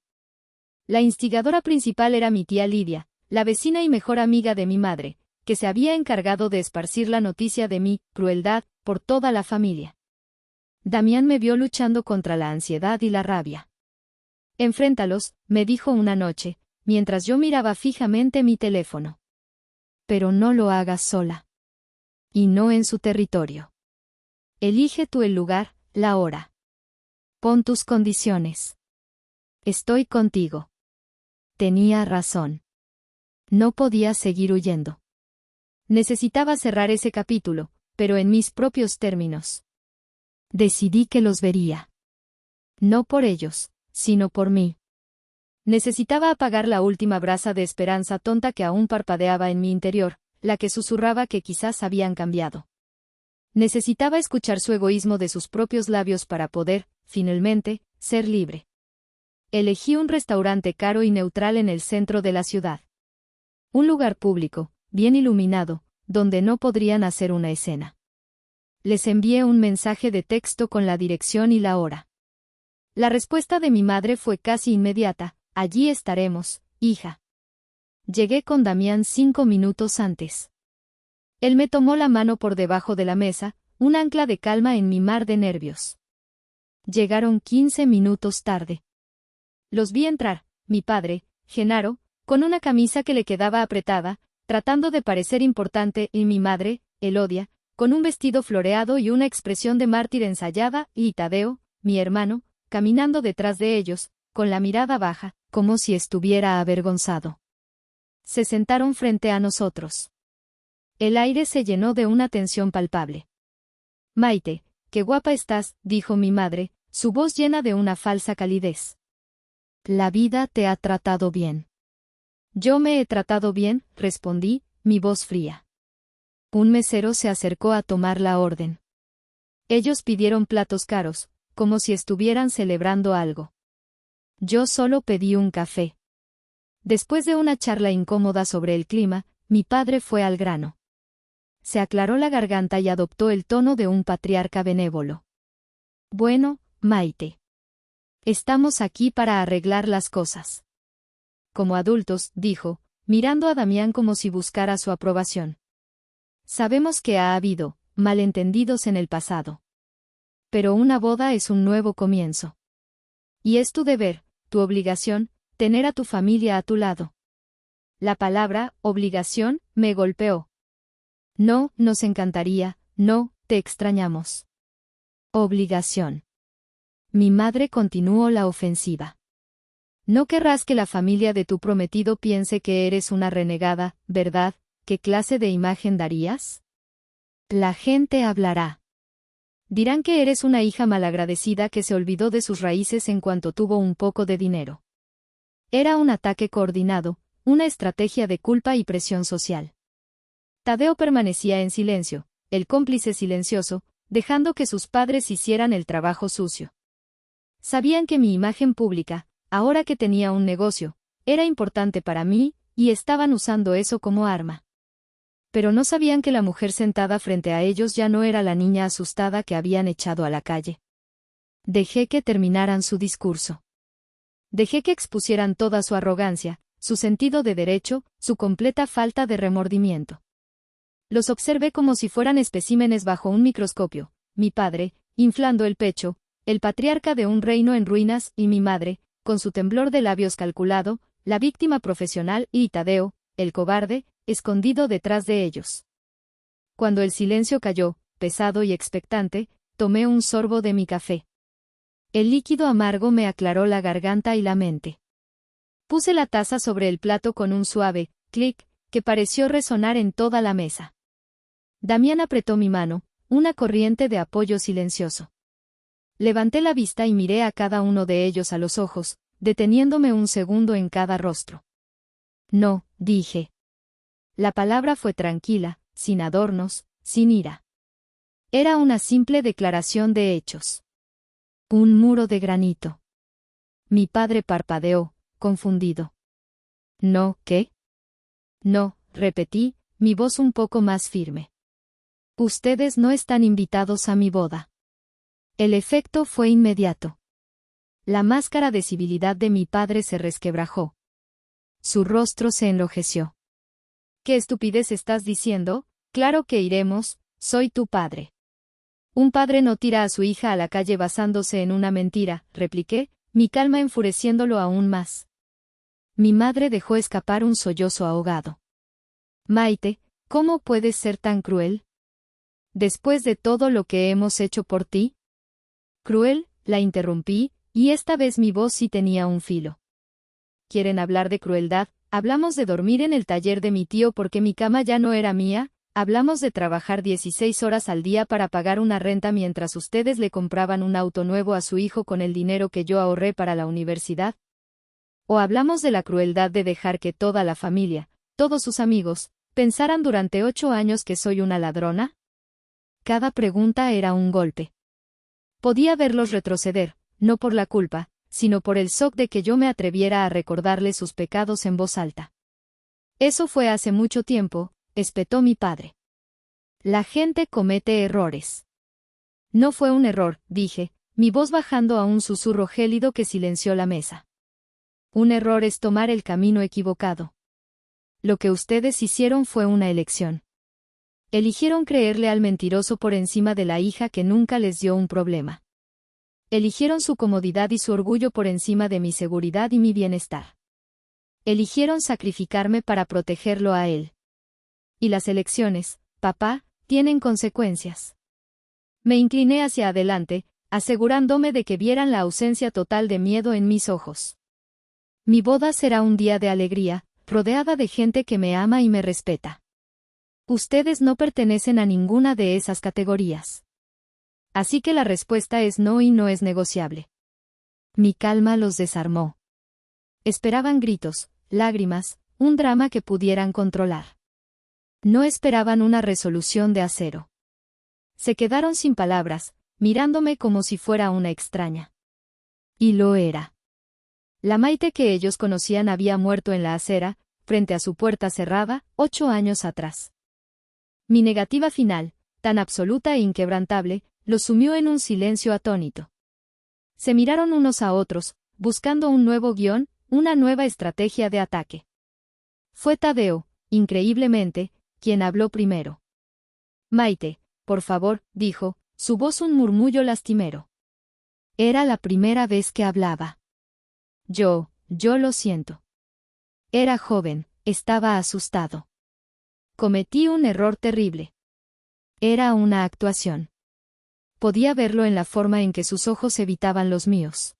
La instigadora principal era mi tía Lidia, la vecina y mejor amiga de mi madre, que se había encargado de esparcir la noticia de mi crueldad por toda la familia. Damián me vio luchando contra la ansiedad y la rabia. Enfréntalos, me dijo una noche, mientras yo miraba fijamente mi teléfono. Pero no lo hagas sola. Y no en su territorio. Elige tú el lugar, la hora. Pon tus condiciones. Estoy contigo. Tenía razón. No podía seguir huyendo. Necesitaba cerrar ese capítulo, pero en mis propios términos. Decidí que los vería. No por ellos, sino por mí. Necesitaba apagar la última brasa de esperanza tonta que aún parpadeaba en mi interior, la que susurraba que quizás habían cambiado. Necesitaba escuchar su egoísmo de sus propios labios para poder, finalmente, ser libre. Elegí un restaurante caro y neutral en el centro de la ciudad. Un lugar público, bien iluminado, donde no podrían hacer una escena. Les envié un mensaje de texto con la dirección y la hora. La respuesta de mi madre fue casi inmediata: allí estaremos, hija. Llegué con Damián 5 minutos antes. Él me tomó la mano por debajo de la mesa, un ancla de calma en mi mar de nervios. Llegaron 15 minutos tarde. Los vi entrar, mi padre, Genaro, con una camisa que le quedaba apretada, tratando de parecer importante, y mi madre, Elodia, con un vestido floreado y una expresión de mártir ensayada, y Tadeo, mi hermano, caminando detrás de ellos, con la mirada baja, como si estuviera avergonzado. Se sentaron frente a nosotros. El aire se llenó de una tensión palpable. Maite, qué guapa estás, dijo mi madre, su voz llena de una falsa calidez. La vida te ha tratado bien. Yo me he tratado bien, respondí, mi voz fría. Un mesero se acercó a tomar la orden. Ellos pidieron platos caros, como si estuvieran celebrando algo. Yo solo pedí un café. Después de una charla incómoda sobre el clima, mi padre fue al grano. Se aclaró la garganta y adoptó el tono de un patriarca benévolo. Bueno, Maite. Estamos aquí para arreglar las cosas. Como adultos, dijo, mirando a Damián como si buscara su aprobación. Sabemos que ha habido malentendidos en el pasado. Pero una boda es un nuevo comienzo. Y es tu deber, tu obligación, tener a tu familia a tu lado. La palabra, obligación, me golpeó. No, nos encantaría, no, te extrañamos. Obligación. Mi madre continuó la ofensiva. No querrás que la familia de tu prometido piense que eres una renegada, ¿verdad? ¿Qué clase de imagen darías? La gente hablará. Dirán que eres una hija malagradecida que se olvidó de sus raíces en cuanto tuvo un poco de dinero. Era un ataque coordinado, una estrategia de culpa y presión social. Tadeo permanecía en silencio, el cómplice silencioso, dejando que sus padres hicieran el trabajo sucio. Sabían que mi imagen pública, ahora que tenía un negocio, era importante para mí, y estaban usando eso como arma. Pero no sabían que la mujer sentada frente a ellos ya no era la niña asustada que habían echado a la calle. Dejé que terminaran su discurso. Dejé que expusieran toda su arrogancia, su sentido de derecho, su completa falta de remordimiento. Los observé como si fueran especímenes bajo un microscopio. Mi padre, inflando el pecho, el patriarca de un reino en ruinas, y mi madre, con su temblor de labios calculado, la víctima profesional, y Tadeo, el cobarde, escondido detrás de ellos. Cuando el silencio cayó, pesado y expectante, tomé un sorbo de mi café. El líquido amargo me aclaró la garganta y la mente. Puse la taza sobre el plato con un suave clic que pareció resonar en toda la mesa. Damián apretó mi mano, una corriente de apoyo silencioso. Levanté la vista y miré a cada uno de ellos a los ojos, deteniéndome un segundo en cada rostro. No, dije. La palabra fue tranquila, sin adornos, sin ira. Era una simple declaración de hechos. Un muro de granito. Mi padre parpadeó, confundido. ¿No, qué? No, repetí, mi voz un poco más firme. Ustedes no están invitados a mi boda. El efecto fue inmediato. La máscara de civilidad de mi padre se resquebrajó. Su rostro se enrojeció. ¿Qué estupidez estás diciendo? Claro que iremos, soy tu padre. Un padre no tira a su hija a la calle basándose en una mentira, repliqué, mi calma enfureciéndolo aún más. Mi madre dejó escapar un sollozo ahogado. Maite, ¿cómo puedes ser tan cruel? Después de todo lo que hemos hecho por ti. Cruel, la interrumpí, y esta vez mi voz sí tenía un filo. ¿Quieren hablar de crueldad? Hablamos de dormir en el taller de mi tío porque mi cama ya no era mía, hablamos de trabajar 16 horas al día para pagar una renta mientras ustedes le compraban un auto nuevo a su hijo con el dinero que yo ahorré para la universidad. ¿O hablamos de la crueldad de dejar que toda la familia, todos sus amigos, pensaran durante 8 años que soy una ladrona? Cada pregunta era un golpe. Podía verlos retroceder, no por la culpa, sino por el shock de que yo me atreviera a recordarles sus pecados en voz alta. Eso fue hace mucho tiempo, espetó mi padre. La gente comete errores. No fue un error, dije, mi voz bajando a un susurro gélido que silenció la mesa. Un error es tomar el camino equivocado. Lo que ustedes hicieron fue una elección. Eligieron creerle al mentiroso por encima de la hija que nunca les dio un problema. Eligieron su comodidad y su orgullo por encima de mi seguridad y mi bienestar. Eligieron sacrificarme para protegerlo a él. Y las elecciones, papá, tienen consecuencias. Me incliné hacia adelante, asegurándome de que vieran la ausencia total de miedo en mis ojos. Mi boda será un día de alegría, rodeada de gente que me ama y me respeta. Ustedes no pertenecen a ninguna de esas categorías. Así que la respuesta es no y no es negociable. Mi calma los desarmó. Esperaban gritos, lágrimas, un drama que pudieran controlar. No esperaban una resolución de acero. Se quedaron sin palabras, mirándome como si fuera una extraña. Y lo era. La Maite que ellos conocían había muerto en la acera, frente a su puerta cerrada, 8 años atrás. Mi negativa final, tan absoluta e inquebrantable, los sumió en un silencio atónito. Se miraron unos a otros, buscando un nuevo guión, una nueva estrategia de ataque. Fue Tadeo, increíblemente, quien habló primero. Maite, por favor, dijo, su voz un murmullo lastimero. Era la primera vez que hablaba. Yo lo siento. Era joven, estaba asustado. Cometí un error terrible. Era una actuación. Podía verlo en la forma en que sus ojos evitaban los míos.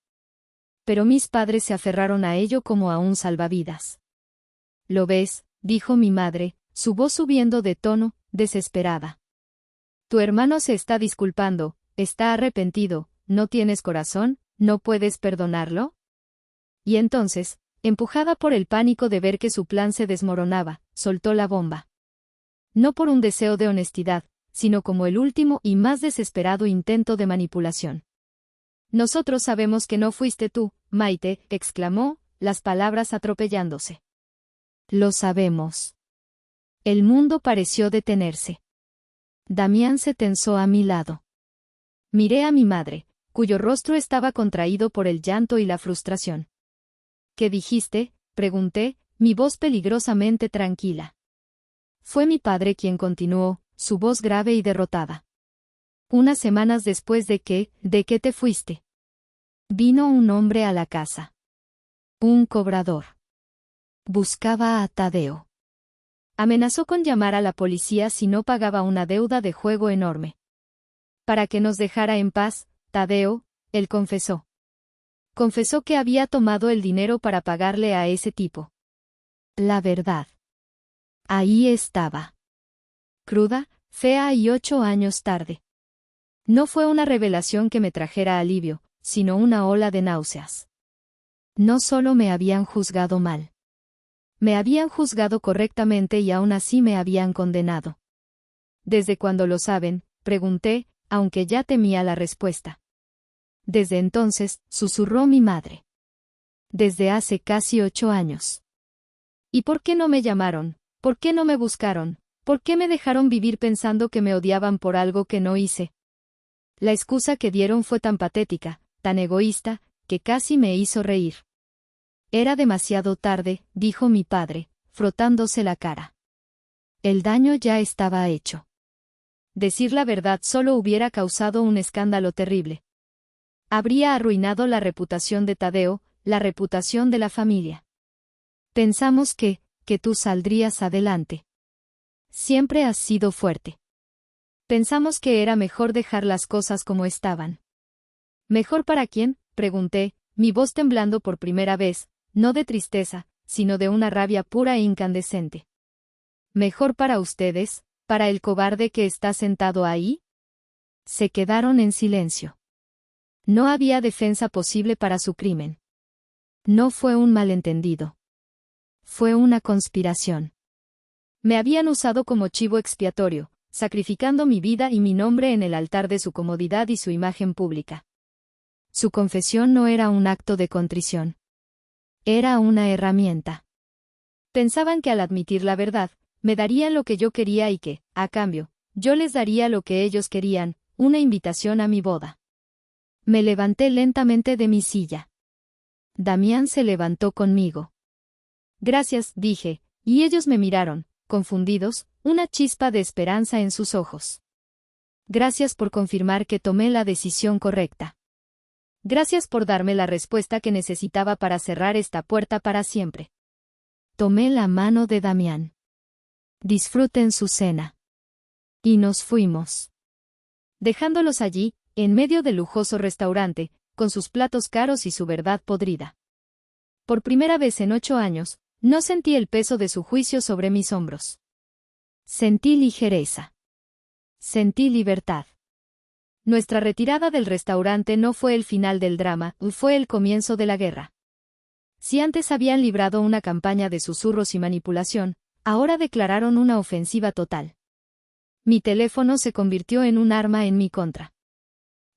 Pero mis padres se aferraron a ello como a un salvavidas. ¿Lo ves?, dijo mi madre, su voz subiendo de tono, desesperada. Tu hermano se está disculpando, está arrepentido, ¿no tienes corazón? ¿No puedes perdonarlo? Y entonces, empujada por el pánico de ver que su plan se desmoronaba, soltó la bomba. No por un deseo de honestidad, sino como el último y más desesperado intento de manipulación. Nosotros sabemos que no fuiste tú, Maite, exclamó, las palabras atropellándose. Lo sabemos. El mundo pareció detenerse. Damián se tensó a mi lado. Miré a mi madre, cuyo rostro estaba contraído por el llanto y la frustración. ¿Qué dijiste?, pregunté, mi voz peligrosamente tranquila. Fue mi padre quien continuó, su voz grave y derrotada. Unas semanas después ¿de qué te fuiste? Vino un hombre a la casa. Un cobrador. Buscaba a Tadeo. Amenazó con llamar a la policía si no pagaba una deuda de juego enorme. Para que nos dejara en paz, Tadeo, él confesó. Confesó que había tomado el dinero para pagarle a ese tipo. La verdad. Ahí estaba. Cruda, fea y 8 años tarde. No fue una revelación que me trajera alivio, sino una ola de náuseas. No solo me habían juzgado mal. Me habían juzgado correctamente y aún así me habían condenado. ¿Desde cuándo lo saben?, pregunté, aunque ya temía la respuesta. Desde entonces, susurró mi madre. Desde hace casi 8 años. ¿Y por qué no me llamaron? ¿Por qué no me buscaron? ¿Por qué me dejaron vivir pensando que me odiaban por algo que no hice? La excusa que dieron fue tan patética, tan egoísta, que casi me hizo reír. Era demasiado tarde, dijo mi padre, frotándose la cara. El daño ya estaba hecho. Decir la verdad solo hubiera causado un escándalo terrible. Habría arruinado la reputación de Tadeo, la reputación de la familia. Pensamos que tú saldrías adelante. Siempre has sido fuerte. Pensamos que era mejor dejar las cosas como estaban. ¿Mejor para quién?, pregunté, mi voz temblando por primera vez, no de tristeza, sino de una rabia pura e incandescente. ¿Mejor para ustedes, para el cobarde que está sentado ahí? Se quedaron en silencio. No había defensa posible para su crimen. No fue un malentendido. Fue una conspiración. Me habían usado como chivo expiatorio, sacrificando mi vida y mi nombre en el altar de su comodidad y su imagen pública. Su confesión no era un acto de contrición. Era una herramienta. Pensaban que al admitir la verdad, me darían lo que yo quería y que, a cambio, yo les daría lo que ellos querían, una invitación a mi boda. Me levanté lentamente de mi silla. Damián se levantó conmigo. Gracias, dije, y ellos me miraron, confundidos, una chispa de esperanza en sus ojos. Gracias por confirmar que tomé la decisión correcta. Gracias por darme la respuesta que necesitaba para cerrar esta puerta para siempre. Tomé la mano de Damián. Disfruten su cena. Y nos fuimos. Dejándolos allí, en medio del lujoso restaurante, con sus platos caros y su verdad podrida. Por primera vez en 8 años, no sentí el peso de su juicio sobre mis hombros. Sentí ligereza. Sentí libertad. Nuestra retirada del restaurante no fue el final del drama, fue el comienzo de la guerra. Si antes habían librado una campaña de susurros y manipulación, ahora declararon una ofensiva total. Mi teléfono se convirtió en un arma en mi contra.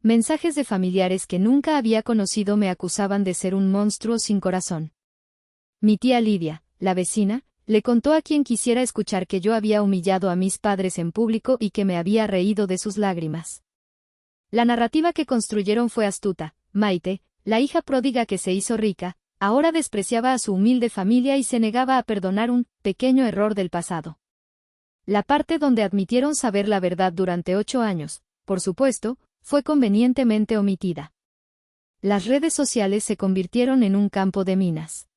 Mensajes de familiares que nunca había conocido me acusaban de ser un monstruo sin corazón. Mi tía Lidia, la vecina, le contó a quien quisiera escuchar que yo había humillado a mis padres en público y que me había reído de sus lágrimas. La narrativa que construyeron fue astuta. Maite, la hija pródiga que se hizo rica, ahora despreciaba a su humilde familia y se negaba a perdonar un pequeño error del pasado. La parte donde admitieron saber la verdad durante 8 años, por supuesto, fue convenientemente omitida. Las redes sociales se convirtieron en un campo de minas.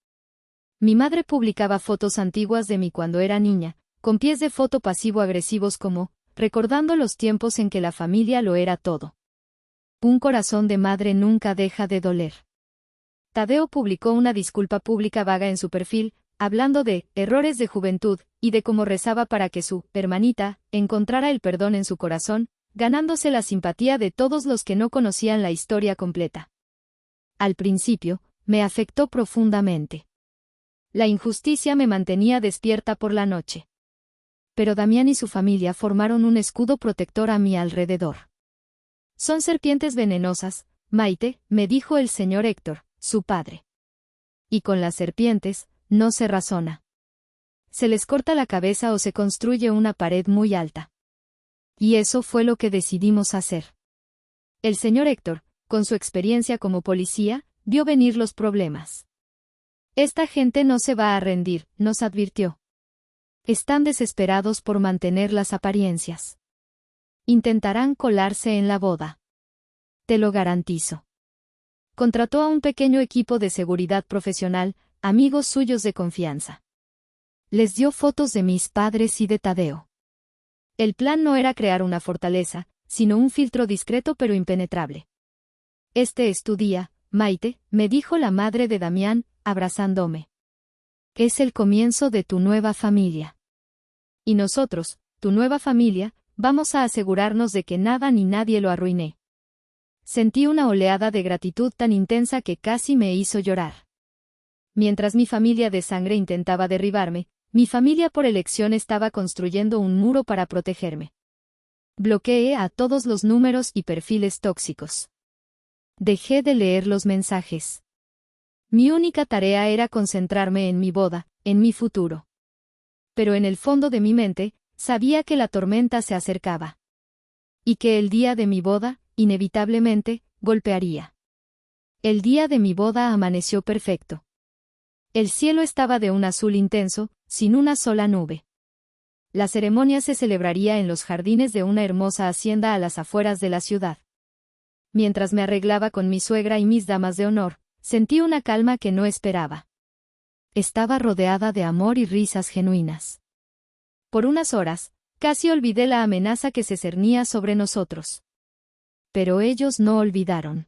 Mi madre publicaba fotos antiguas de mí cuando era niña, con pies de foto pasivo-agresivos como, recordando los tiempos en que la familia lo era todo. Un corazón de madre nunca deja de doler. Tadeo publicó una disculpa pública vaga en su perfil, hablando de errores de juventud, y de cómo rezaba para que su hermanita encontrara el perdón en su corazón, ganándose la simpatía de todos los que no conocían la historia completa. Al principio, me afectó profundamente. La injusticia me mantenía despierta por la noche. Pero Damián y su familia formaron un escudo protector a mi alrededor. Son serpientes venenosas, Maite, me dijo el señor Héctor, su padre. Y con las serpientes, no se razona. Se les corta la cabeza o se construye una pared muy alta. Y eso fue lo que decidimos hacer. El señor Héctor, con su experiencia como policía, vio venir los problemas. Esta gente no se va a rendir, nos advirtió. Están desesperados por mantener las apariencias. Intentarán colarse en la boda. Te lo garantizo. Contrató a un pequeño equipo de seguridad profesional, amigos suyos de confianza. Les dio fotos de mis padres y de Tadeo. El plan no era crear una fortaleza, sino un filtro discreto pero impenetrable. Este es tu día, Maite, me dijo la madre de Damián, abrazándome. Es el comienzo de tu nueva familia. Y nosotros, tu nueva familia, vamos a asegurarnos de que nada ni nadie lo arruine. Sentí una oleada de gratitud tan intensa que casi me hizo llorar. Mientras mi familia de sangre intentaba derribarme, mi familia por elección estaba construyendo un muro para protegerme. Bloqueé a todos los números y perfiles tóxicos. Dejé de leer los mensajes. Mi única tarea era concentrarme en mi boda, en mi futuro. Pero en el fondo de mi mente, sabía que la tormenta se acercaba. Y que el día de mi boda, inevitablemente, golpearía. El día de mi boda amaneció perfecto. El cielo estaba de un azul intenso, sin una sola nube. La ceremonia se celebraría en los jardines de una hermosa hacienda a las afueras de la ciudad. Mientras me arreglaba con mi suegra y mis damas de honor, sentí una calma que no esperaba. Estaba rodeada de amor y risas genuinas. Por unas horas, casi olvidé la amenaza que se cernía sobre nosotros. Pero ellos no olvidaron.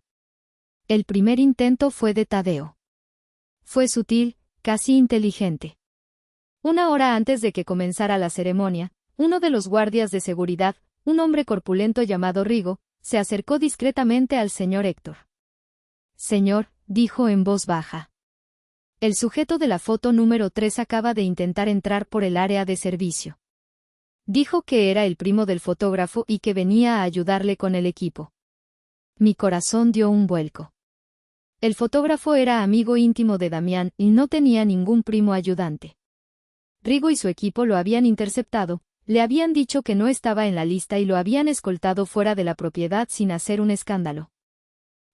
El primer intento fue de Tadeo. Fue sutil, casi inteligente. Una hora antes de que comenzara la ceremonia, uno de los guardias de seguridad, un hombre corpulento llamado Rigo, se acercó discretamente al señor Héctor. Señor, dijo en voz baja. El sujeto de la foto número 3 acaba de intentar entrar por el área de servicio. Dijo que era el primo del fotógrafo y que venía a ayudarle con el equipo. Mi corazón dio un vuelco. El fotógrafo era amigo íntimo de Damián y no tenía ningún primo ayudante. Rigo y su equipo lo habían interceptado, le habían dicho que no estaba en la lista y lo habían escoltado fuera de la propiedad sin hacer un escándalo.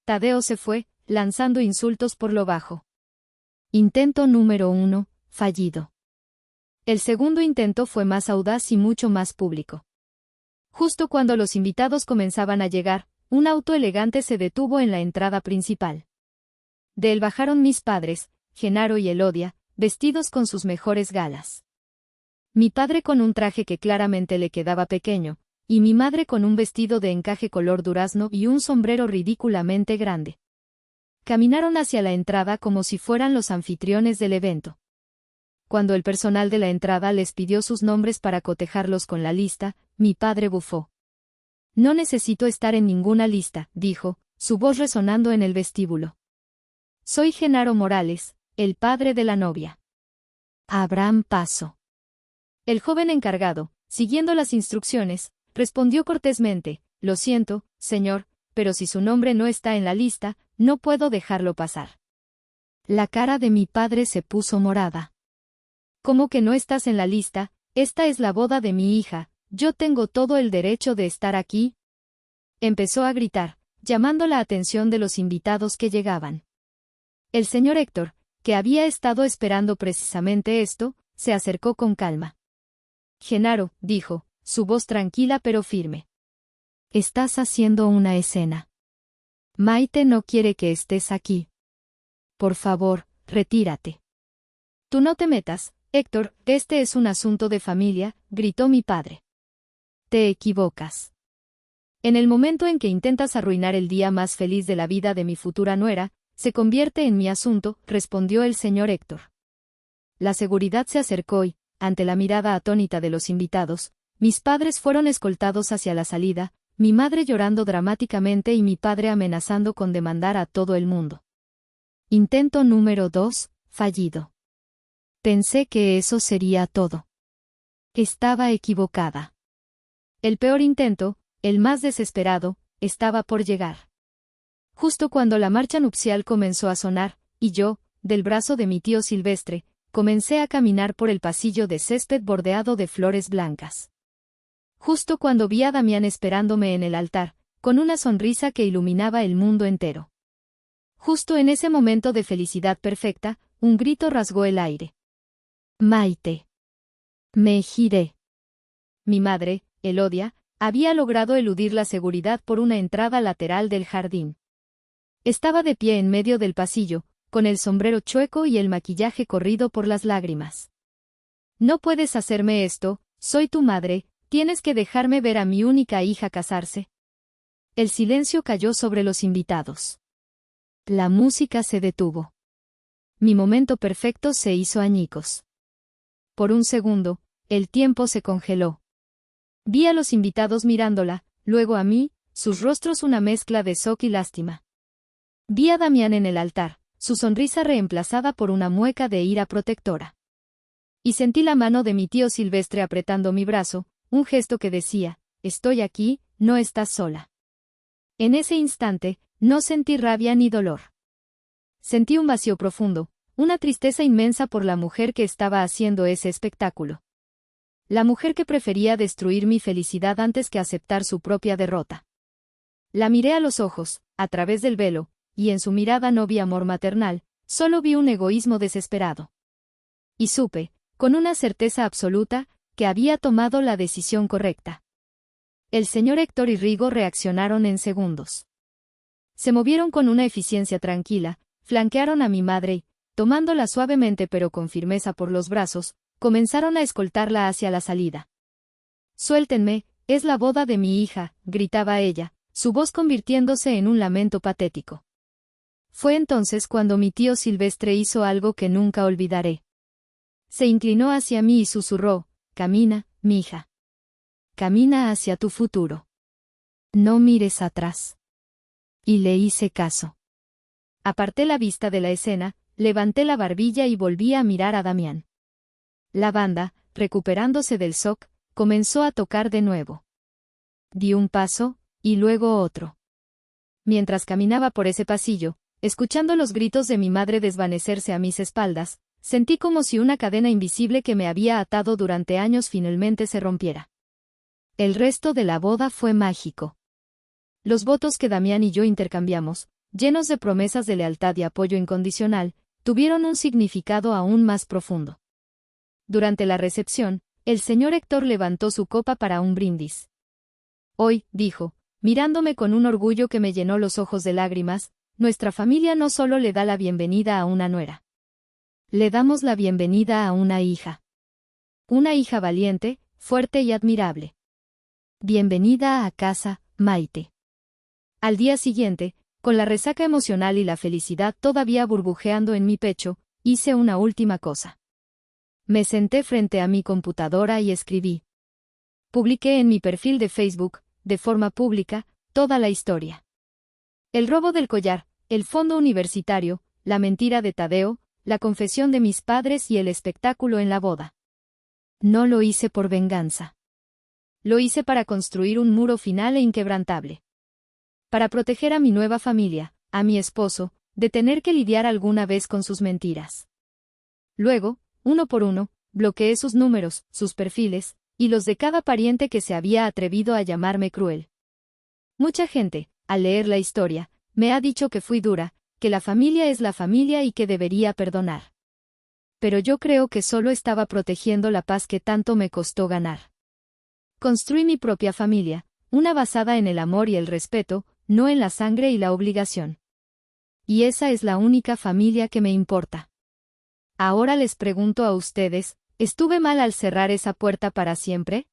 Tadeo se fue, lanzando insultos por lo bajo. Intento número 1, fallido. El segundo intento fue más audaz y mucho más público. Justo cuando los invitados comenzaban a llegar, un auto elegante se detuvo en la entrada principal. De él bajaron mis padres, Genaro y Elodia, vestidos con sus mejores galas. Mi padre con un traje que claramente le quedaba pequeño, y mi madre con un vestido de encaje color durazno y un sombrero ridículamente grande. Caminaron hacia la entrada como si fueran los anfitriones del evento. Cuando el personal de la entrada les pidió sus nombres para cotejarlos con la lista, mi padre bufó. No necesito estar en ninguna lista, dijo, su voz resonando en el vestíbulo. Soy Genaro Morales, el padre de la novia. Abran paso. El joven encargado, siguiendo las instrucciones, respondió cortésmente, lo siento, señor, pero si su nombre no está en la lista, no puedo dejarlo pasar. La cara de mi padre se puso morada. ¿Cómo que no estás en la lista? Esta es la boda de mi hija, yo tengo todo el derecho de estar aquí. Empezó a gritar, llamando la atención de los invitados que llegaban. El señor Héctor, que había estado esperando precisamente esto, se acercó con calma. Genaro, dijo, su voz tranquila pero firme. Estás haciendo una escena. Maite no quiere que estés aquí. Por favor, retírate. Tú no te metas, Héctor, este es un asunto de familia, gritó mi padre. Te equivocas. En el momento en que intentas arruinar el día más feliz de la vida de mi futura nuera, se convierte en mi asunto, respondió el señor Héctor. La seguridad se acercó y, ante la mirada atónita de los invitados, mis padres fueron escoltados hacia la salida, mi madre llorando dramáticamente y mi padre amenazando con demandar a todo el mundo. Intento número 2, fallido. Pensé que eso sería todo. Estaba equivocada. El peor intento, el más desesperado, estaba por llegar. Justo cuando la marcha nupcial comenzó a sonar, y yo, del brazo de mi tío Silvestre, comencé a caminar por el pasillo de césped bordeado de flores blancas. Justo cuando vi a Damián esperándome en el altar, con una sonrisa que iluminaba el mundo entero. Justo en ese momento de felicidad perfecta, un grito rasgó el aire. Maite. Me giré. Mi madre, Elodia, había logrado eludir la seguridad por una entrada lateral del jardín. Estaba de pie en medio del pasillo, con el sombrero chueco y el maquillaje corrido por las lágrimas. No puedes hacerme esto, soy tu madre, tienes que dejarme ver a mi única hija casarse. El silencio cayó sobre los invitados. La música se detuvo. Mi momento perfecto se hizo añicos. Por un segundo, el tiempo se congeló. Vi a los invitados mirándola, luego a mí, sus rostros una mezcla de shock y lástima. Vi a Damián en el altar, su sonrisa reemplazada por una mueca de ira protectora. Y sentí la mano de mi tío Silvestre apretando mi brazo, un gesto que decía, estoy aquí, no estás sola. En ese instante, no sentí rabia ni dolor. Sentí un vacío profundo, una tristeza inmensa por la mujer que estaba haciendo ese espectáculo. La mujer que prefería destruir mi felicidad antes que aceptar su propia derrota. La miré a los ojos, a través del velo, y en su mirada no vi amor maternal, solo vi un egoísmo desesperado. Y supe, con una certeza absoluta, que había tomado la decisión correcta. El señor Héctor y Rigo reaccionaron en segundos. Se movieron con una eficiencia tranquila, flanquearon a mi madre y, tomándola suavemente pero con firmeza por los brazos, comenzaron a escoltarla hacia la salida. «Suéltenme, es la boda de mi hija», gritaba ella, su voz convirtiéndose en un lamento patético. Fue entonces cuando mi tío Silvestre hizo algo que nunca olvidaré. Se inclinó hacia mí y susurró, «Camina, mija. Camina hacia tu futuro. No mires atrás». Y le hice caso. Aparté la vista de la escena, levanté la barbilla y volví a mirar a Damián. La banda, recuperándose del shock, comenzó a tocar de nuevo. Di un paso, y luego otro. Mientras caminaba por ese pasillo, escuchando los gritos de mi madre desvanecerse a mis espaldas, sentí como si una cadena invisible que me había atado durante años finalmente se rompiera. El resto de la boda fue mágico. Los votos que Damián y yo intercambiamos, llenos de promesas de lealtad y apoyo incondicional, tuvieron un significado aún más profundo. Durante la recepción, el señor Héctor levantó su copa para un brindis. Hoy, dijo, mirándome con un orgullo que me llenó los ojos de lágrimas, nuestra familia no solo le da la bienvenida a una nuera. Le damos la bienvenida a una hija. Una hija valiente, fuerte y admirable. Bienvenida a casa, Maite. Al día siguiente, con la resaca emocional y la felicidad todavía burbujeando en mi pecho, hice una última cosa. Me senté frente a mi computadora y escribí. Publiqué en mi perfil de Facebook, de forma pública, toda la historia. El robo del collar, el fondo universitario, la mentira de Tadeo, la confesión de mis padres y el espectáculo en la boda. No lo hice por venganza. Lo hice para construir un muro final e inquebrantable. Para proteger a mi nueva familia, a mi esposo, de tener que lidiar alguna vez con sus mentiras. Luego, uno por uno, bloqueé sus números, sus perfiles, y los de cada pariente que se había atrevido a llamarme cruel. Mucha gente, al leer la historia, me ha dicho que fui dura, que la familia es la familia y que debería perdonar. Pero yo creo que solo estaba protegiendo la paz que tanto me costó ganar. Construí mi propia familia, una basada en el amor y el respeto, no en la sangre y la obligación. Y esa es la única familia que me importa. Ahora les pregunto a ustedes, ¿estuve mal al cerrar esa puerta para siempre?